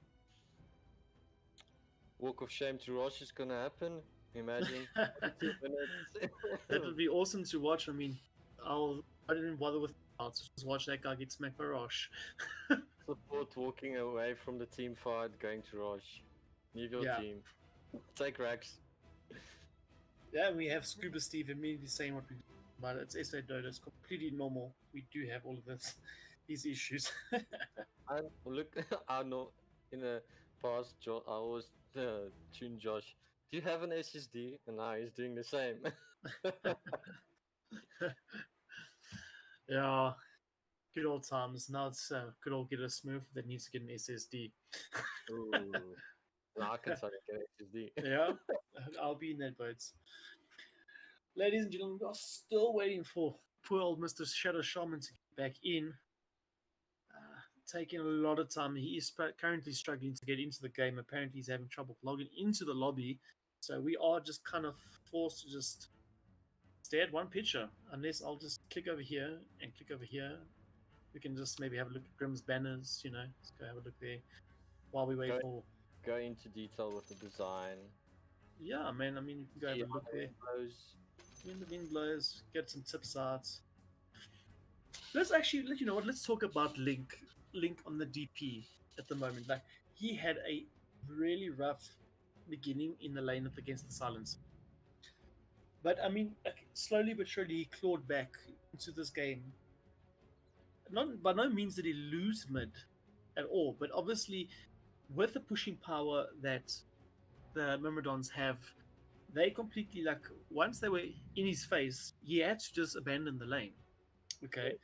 walk of shame to Rosh is gonna happen. Imagine 15 minutes. That would be awesome to watch. I mean, I didn't bother with outs. Just watch that guy get smacked by Rosh. Support walking away from the team fight, going to Rosh. Leave your Yeah. team. Take Rax. Yeah, we have Scuba Steve immediately saying what we do, but it's SA Dota. It's completely normal. We do have all of these issues. And look, I know in the past, I always tune Josh. Do you have an SSD? And now he's doing the same. Yeah, good old times. Now it's good old get a Smurf that needs to get an SSD. Ooh. Now I can suddenly get an SSD. Yeah, I'll be in that boat. Ladies and gentlemen, we are still waiting for poor old Mr. Shadow Shaman to get back in. Taking a lot of time. He is currently struggling to get into the game. Apparently, he's having trouble logging into the lobby. So we are just kind of forced to just stay at one picture. Unless I'll just click over here and click over here. We can just maybe have a look at Grimm's banners, Let's go have a look there while we wait for. Go into detail with the design. Yeah, man. I mean, you can go have a look there. Blows. When the wind blows, get some tips out. Let's actually, you know what? Let's talk about Link on the DP at the moment. Like, he had a really rough beginning in the lane up against the Silence. But I mean, like, slowly but surely he clawed back into this game. Not by no means did he lose mid at all, but obviously with the pushing power that the Myrmidons have, they completely, like, once they were in his face, he had to just abandon the lane. Okay.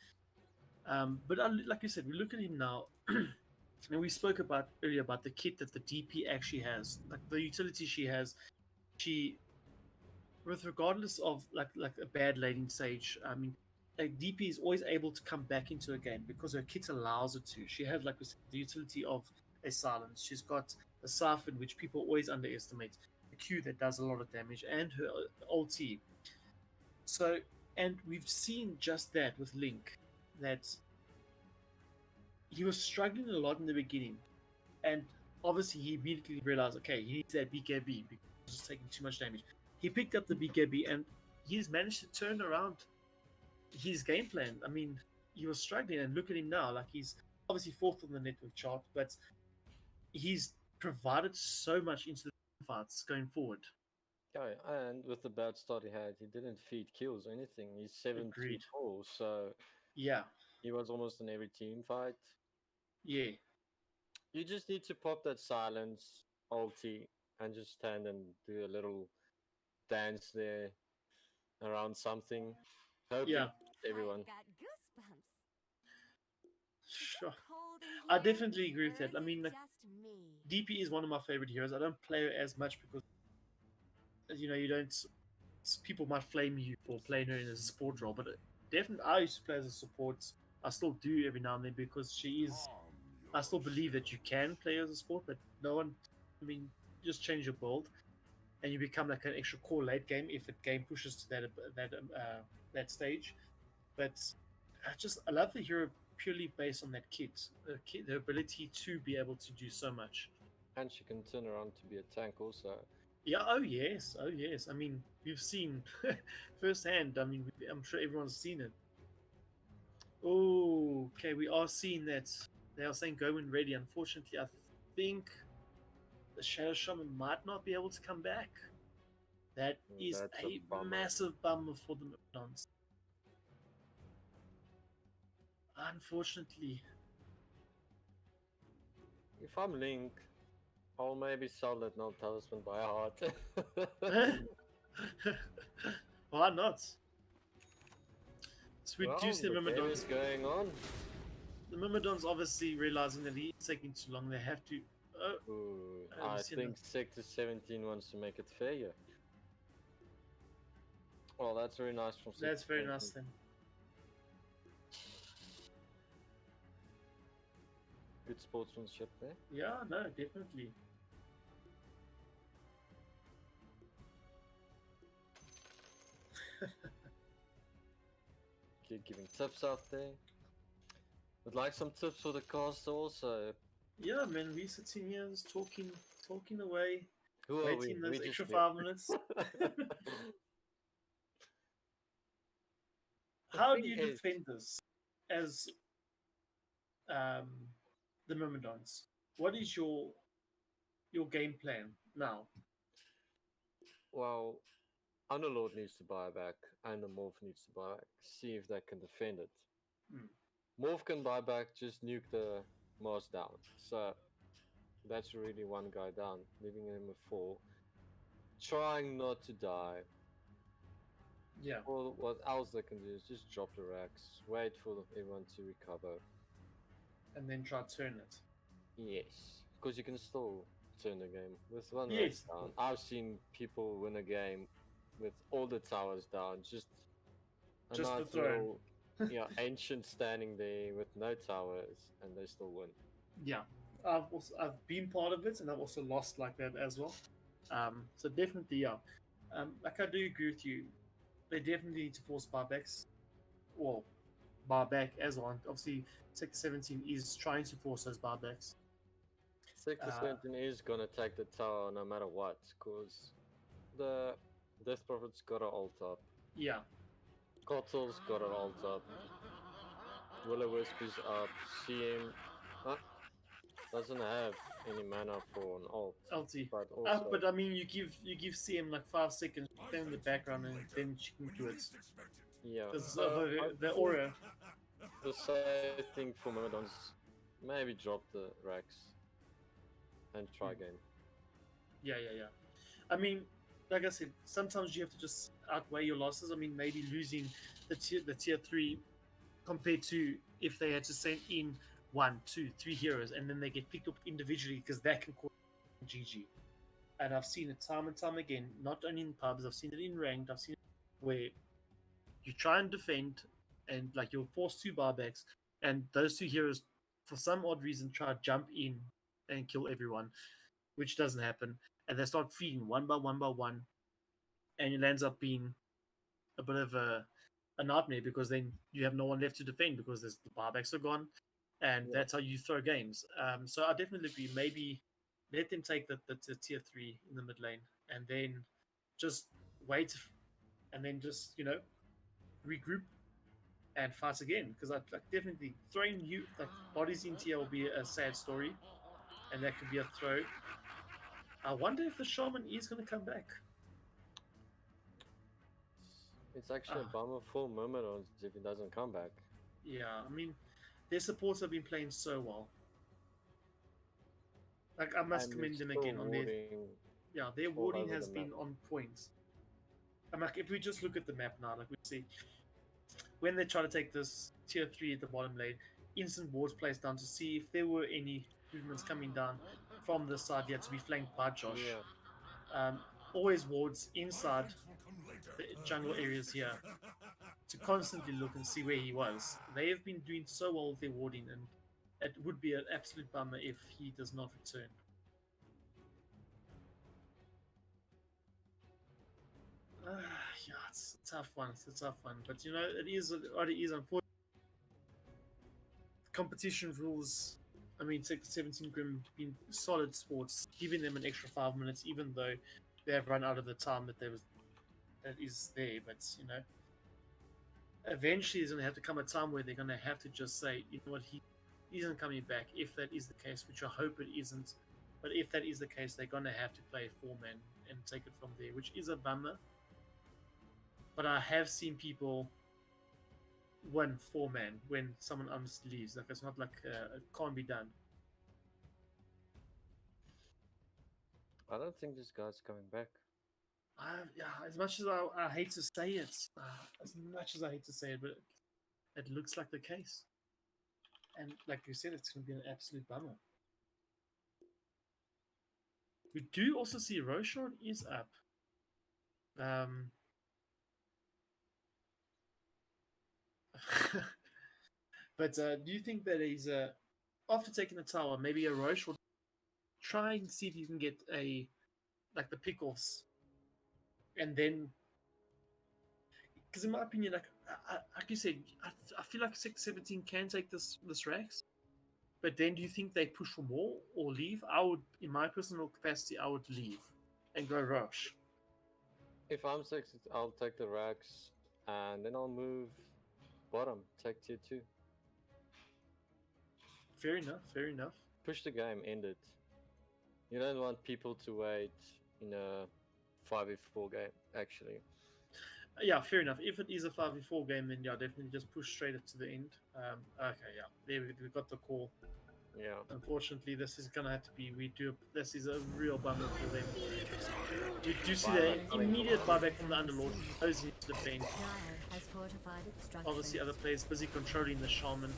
But like you said, we look at him now, and we spoke about earlier about the kit that the DP actually has, like the utility she has. She, with regardless of like a bad laning stage, I mean, a DP is always able to come back into a game because her kit allows her to. She has, like we said, the utility of a silence. She's got a siphon, which people always underestimate, a Q that does a lot of damage, and her ulti. So, and we've seen just that with Link, that he was struggling a lot in the beginning, and obviously he immediately realized, okay, he needs that BKB because he's just taking too much damage. He picked up the BKB and he's managed to turn around his game plan. I mean, he was struggling, and look at him now. Like, he's obviously fourth on the network chart, but he's provided so much into the fights going forward. Yeah, and with the bad start he had, he didn't feed kills or anything. He's 7-4, so yeah, he was almost in every team fight. Yeah. You just need to pop that silence ulti and just stand and do a little dance there around something. Hoping everyone. I've got goosebumps. Sure. I definitely agree with that. I mean, like, DP is one of my favorite heroes. I don't play her as much because, you know, you don't. People might flame you for playing her in a support role, but definitely I used to play as a support. I still do every now and then because she is. I still believe that you can play as a support, but no one. I mean, just change your build, and you become like an extra core late game if the game pushes to that stage. But I love the hero purely based on that kit, the ability to be able to do so much. And she can turn around to be a tank also. Yeah, oh yes. I mean, we've seen firsthand. I mean, I'm sure everyone's seen it. Oh, okay, we are seeing that. They are saying go when ready. Unfortunately, I think the Shadow Shaman might not be able to come back. That is That's a bummer. massive bummer for the Myrmidons. Unfortunately. If I'm Link, I'll maybe sell that Null Talisman by heart. Why not? So we do Well, see the game is Myrmidons. going on. The Myrmidons obviously realizing that he's taking too long. They have to. Ooh, we I see think Sector 17 wants to make it fair here. Well, that's very nice from Sector That's very 17. nice then. Good sportsmanship there. Yeah, no, definitely. Keep giving tips out there. Would like some tips for the cast also. Yeah, man, we sitting here just talking away, Who are we? waiting those We extra just 5 minutes. The How do thing you is- defend this as the Myrmidons? What is your game plan now? Well, Underlord needs to buy back, and the Morph needs to buy back. See if they can defend it. Hmm. Morph can buy back, just nuke the Mars down. So that's really one guy down, leaving him with 4. Trying not to die. Yeah, Or what else they can do is just drop the racks, wait for everyone to recover. and then try to turn it. Yes, because you can still turn the game with one rack Yes, of down. course. I've seen people win a game with all the towers down, just a Just the nice throne. little, ancient standing there with no towers, and they still win. Yeah, I've been part of it, and I've also lost like that as well. So definitely, yeah. Like I do agree with you. They definitely need to force buybacks. Well, buyback as well. Obviously, Sector 17 is trying to force those buybacks. Sector 17 is gonna take the tower no matter what, because the Death Prophet's got an ult up, Yeah, Kotal's got an ult up, Will-O-Wisp is up, CM doesn't have any mana for an ult, LT. but also But I mean, you give CM like 5 seconds, stand in the background, and then she can do it. yeah. Because So I the think aura. the safe thing for Myrmidons, maybe drop the racks and try again. Yeah. I mean, like I said, sometimes you have to just outweigh your losses. I mean, maybe losing the tier 3 compared to if they had to send in 1, 2, 3 heroes and then they get picked up individually because that can cause GG. And I've seen it time and time again, not only in pubs, I've seen it in ranked, I've seen it where you try and defend and like you're forced 2 buybacks and those 2 heroes for some odd reason try to jump in and kill everyone, which doesn't happen. And they start feeding one by one, and it ends up being a bit of a nightmare because then you have no one left to defend because the buybacks are gone, and Yeah. that's how you throw games. So I definitely agree. Maybe let them take the tier 3 in the mid lane, and then just wait, and then just regroup and fight again. Because I like definitely throwing you like bodies into here will be a sad story, and that could be a throw. I wonder if the shaman is going to come back. It's actually a bummer for Myrmidons if he doesn't come back. Yeah, I mean, their supports have been playing so well. Like I must And commend it's them still again on their their all warding over has the been map. on point. And like if we just look at the map now, like we see when they try to take this tier 3 at the bottom lane, instant wards placed down to see if there were any movements coming down from the side yet to be flanked by Josh. Yeah. Always wards inside the jungle areas here to constantly look and see where he was. They have been doing so well with their warding, and it would be an absolute bummer if he does not return. Yeah, it's a tough one. It's a tough one, but it is what it is. Unfortunately, competition rules. I mean, 17 Grim been solid sports, giving them an extra 5 minutes, even though they have run out of the time that is there. But eventually there's going to have to come a time where they're going to have to just say, you know what, he isn't coming back. If that is the case, which I hope it isn't, but if that is the case, they're going to have to play 4-man and take it from there, which is a bummer. But I have seen people win 4-man when someone else leaves. Like it's not like it can't be done. I don't think this guy's coming back. Yeah, as much as I hate to say it, as much as I hate to say it, but it looks like the case. And like you said, it's going to be an absolute bummer. We do also see Roshan is up. But do you think that he's after taking the tower, maybe a Roche will try and see if you can get the pick-offs, and then because in my opinion, like you said, I feel like 617 can take this Rax. But then, do you think they push for more or leave? I would, in my personal capacity, I would leave and go Roche. If I'm 6, I'll take the Rax, and then I'll move bottom, take tier 2. Fair enough, fair enough. Push the game, end it. You don't want people to wait in a 5v4 game, actually. Yeah, fair enough. If it is a 5v4 game, then yeah, definitely just push straight up to the end. Okay, yeah, there we got the call. Yeah. Unfortunately, this is gonna have to be. This is a real bummer for them. We do see the immediate buyback from the Underlord. Those need to defend. Has fortified its structures. Obviously, other players busy controlling the Shaman.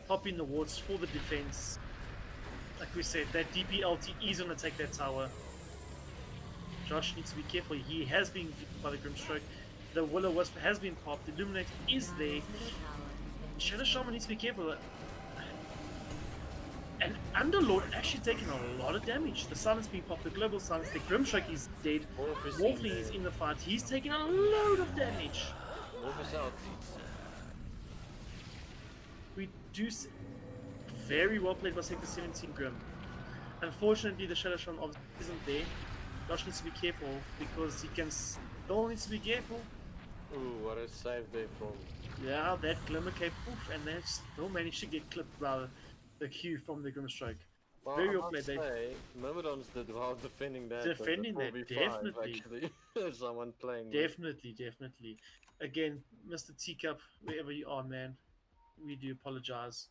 Popping the wards for the defense. Like we said, that DPLT is gonna take that tower. Josh needs to be careful. He has been beaten by the Grimstroke. The Will-O-Wisp has been popped. The Illuminate is there. Shadow Shaman needs to be careful. And Underlord actually taking a lot of damage. The Silence being popped, the Global Silence, the Grimstroke is dead. Wolfling is in the fight. He's taking a load of damage. Wolf is out. We do see... Very well played by Sector 17 Grim. Unfortunately, the Shadow Shaman obviously isn't there. Josh needs to be careful because he can still needs to be careful. Ooh, what a save there from. Yeah, that Glimmer Cape, oof, and they still managed to get clipped by the Q from the Grimstroke. Well, Very I well played. Myrmidons did well defending that. Defending that, definitely. Actually. Someone playing. Definitely. Again, Mr. Teacup, wherever you are, man, we do apologize.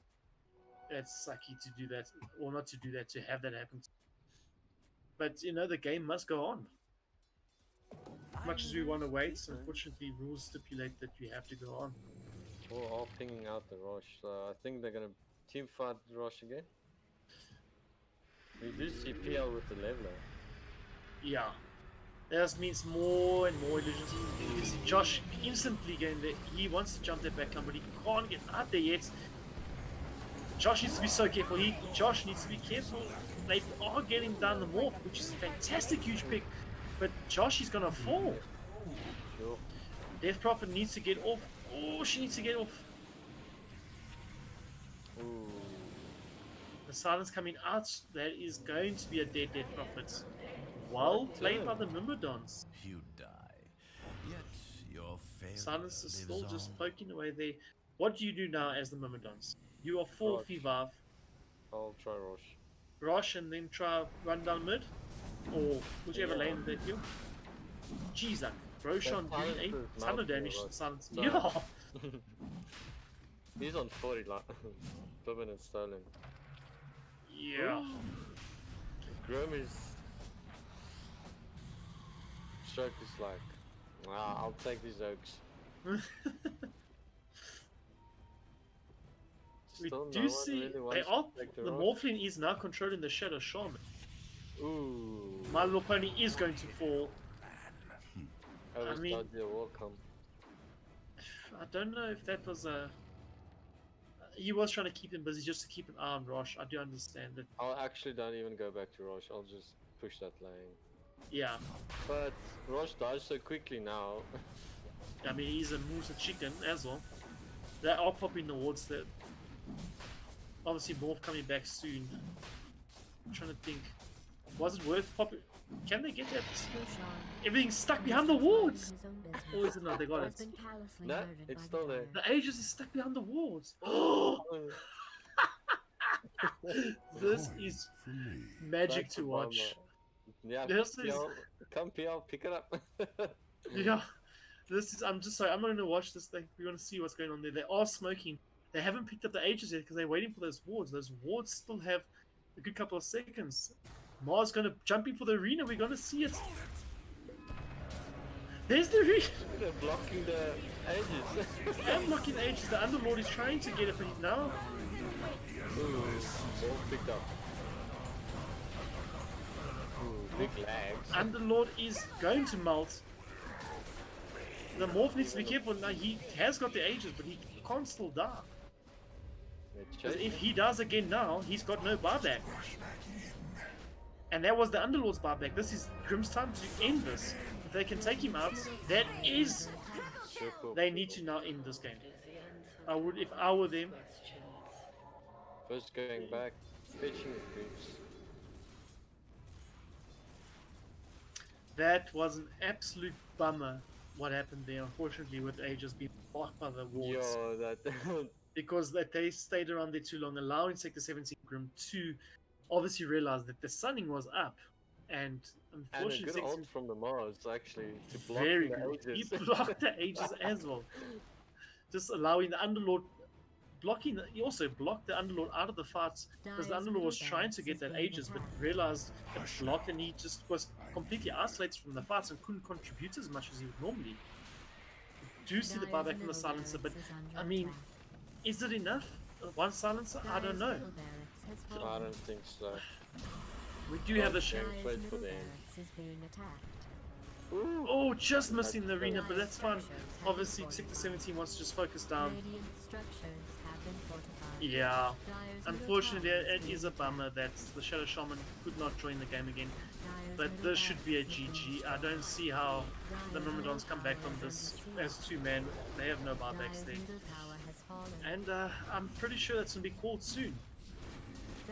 It's sucky to do that, or not to do that, to have that happen. But, you know, the game must go on. As much as we want to wait, unfortunately, rules stipulate that we have to go on. Oh, all pinging out the Rosh. So I think they're going to team fight the Rosh again. We do see PL with the leveler. Yeah. That means more and more illusions. You see Josh instantly getting there. He wants to jump that back line, but he can't get out there yet. Josh needs to be so careful. Josh needs to be careful. They are getting down the morph, which is a fantastic huge pick. But Josh is going to fall. Sure. Death Prophet needs to get off. Oh, she needs to get off. Ooh. The silence coming out. That is going to be a dead Death Prophet. Well played by the Myrmidons. You die. Yet your failure Silence is still lives just on. poking away there. What do you do now as the Myrmidons? You are full Rosh. Fivav. I'll try Rosh. Rosh and then try run down mid. Or whichever lane they feel. Jeez, like Roshan That doing silence a is ton of mouthful, damage to right? silence. No. Yeah. He's on 40 like permanent stolen. Yeah. Grim is stroke is like, I'll take these oaks. We Still no do one see really wants they are. to take the The Rosh. Morphling is now controlling the Shadow Shaman. Ooh. My Little Pony is going to fall. I mean- welcome. I don't know if that was a. He was trying to keep him busy just to keep an eye on Rosh. I do understand it. I'll actually don't even go back to Rosh. I'll just push that lane. Yeah. But Rosh dies so quickly now. I mean, he's a Musa chicken as well. They are popping the wards that. Obviously, Morph coming back soon. I'm trying to think. Was it worth popping? Can they get that? Roshan, Everything's stuck behind the wards! his own business, Or is it not? They got has it. been callously No, murdered it's by still the there. Dire. The Aegis is stuck behind the wards. This is For me. magic That's to a watch. bummer. Yeah, This is- PL, come PL, pick it up. Yeah. This is. I'm just sorry. I'm not going to watch this thing. We want to see what's going on there. They are smoking. They haven't picked up the Aegis yet because they're waiting for those wards. Those wards still have a good couple of seconds. Mars gonna jump in for the arena. We're gonna see it. There's the arena. They're blocking the edges. And blocking the edges. The Underlord is trying to get it, but now Ooh, ball picked up. Ooh, big lags. Underlord is going to melt. The Morph needs to be careful. Now he has got the ages, but he can't still die. Because if he does again now, he's got no buyback. And that was the Underlord's buyback. This is Grim's time to end this. If they can take him out, that is... They need to now end this game. I would, if I were them. First going back, fetching the creeps. That was an absolute bummer what happened there, unfortunately, with Aegis being blocked by the wards. Yo, that... Because that they stayed around there too long, allowing Sector 17 Grim to obviously realize that the sunning was up. And unfortunately, and a good ult from the Mars, actually, to block very the good. He Aegis. blocked the Aegis as well. Just allowing the Underlord, he also blocked the Underlord out of the fights because the Underlord was trying to get that Aegis, but realized it was blocked and he just was completely isolated from the fights and couldn't contribute as much as he would normally. Do see the buyback from the silencer, but I mean, is it enough? One silencer? I don't know. I don't think so. We do have the share. Wait for them. Oh, just missing the arena, but that's fine. Obviously, Sector 17 wants to just focus down. Yeah, unfortunately, it is a bummer that the Shadow Shaman could not join the game again. But this should be a GG. I don't see how the Myrmidons come back from this as two men. They have no buybacks there. And I'm pretty sure that's going to be called soon.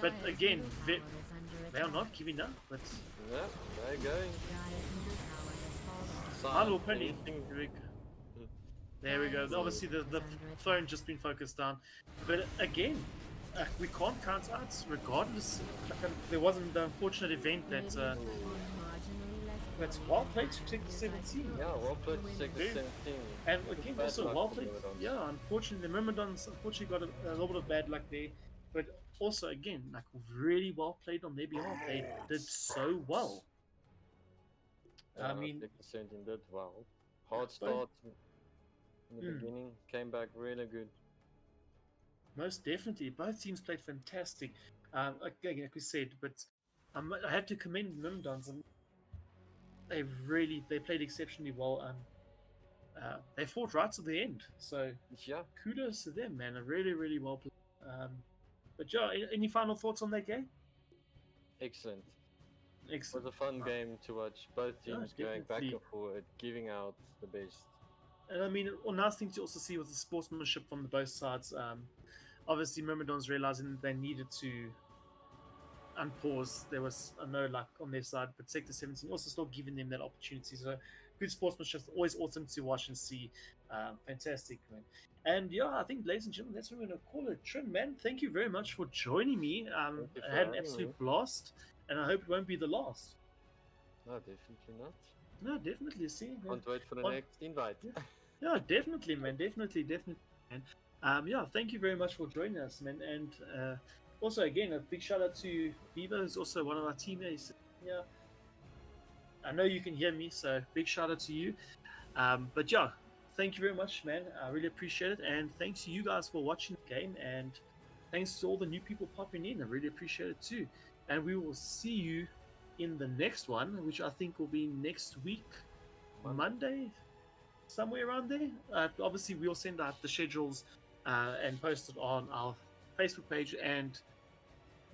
But again, they are not giving up. But Yeah, they're going. Hello, Penny. There we go. Obviously, the throne just been focused down. But again, we can't count out regardless. There wasn't the unfortunate event that that's well played to Sector 17. Yeah, well played to Sector 17. And again, Bad also luck well for played. Myrmidons. Yeah, unfortunately, the Myrmidons unfortunately got a little bit of bad luck there. But also, again, like really well played on their behalf. They did so well. I mean, Sector 17 did well. Hard start in the beginning, came back really good. most definitely, both teams played fantastic. Again, like we said, but I have to commend Myrmidons. They played exceptionally well. They fought right to the end. So Yeah, kudos to them, man. Really well played. But yeah, any final thoughts on that game? excellent. It Excellent. was a fun game to watch. Both teams going back definitely. and forward, giving out the best. And I mean, a nice thing to also see was the sportsmanship from both sides. Obviously, Myrmidons realizing they needed to unpause. There was no luck on their side, but Sector 17 also still giving them that opportunity. So, good sportsmanship, always awesome to watch and see. Fantastic, man. And yeah, I think, ladies and gentlemen, that's what we're going to call it. Trim, man, thank you very much for joining me. Thank you for I had an having absolute me. blast, and I hope it won't be the last. No, definitely not. No, definitely. See, Can't wait for the On- next invite. Yeah, definitely, man. Definitely, man. Yeah, thank you very much for joining us, man. And also, again, a big shout out to Vivo, who's also one of our teammates. Yeah, I know you can hear me, so big shout out to you. But yeah, thank you very much, man. I really appreciate it. And thanks to you guys for watching the game. And thanks to all the new people popping in. I really appreciate it too. And we will see you in the next one, which I think will be next week, Monday, somewhere around there. Obviously, we'll send out the schedules and post it on our Facebook page and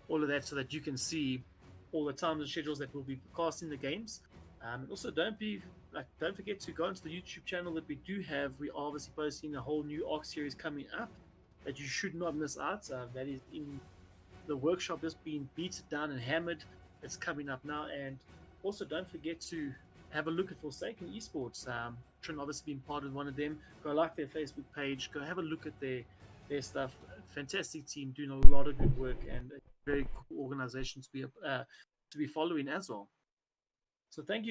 all of that, so that you can see all the times and schedules that we'll be casting the games. And also, don't forget to go into the YouTube channel that we do have. We are obviously posting a whole new Arc series coming up that you should not miss out. That is in the workshop, just being beaten down and hammered. It's coming up now. And also, don't forget to have a look at Forsaken Esports. Trin obviously being part of one of them. Go like their Facebook page. Go have a look at their stuff. Fantastic team doing a lot of good work, and a very cool organization to be following as well. So thank you.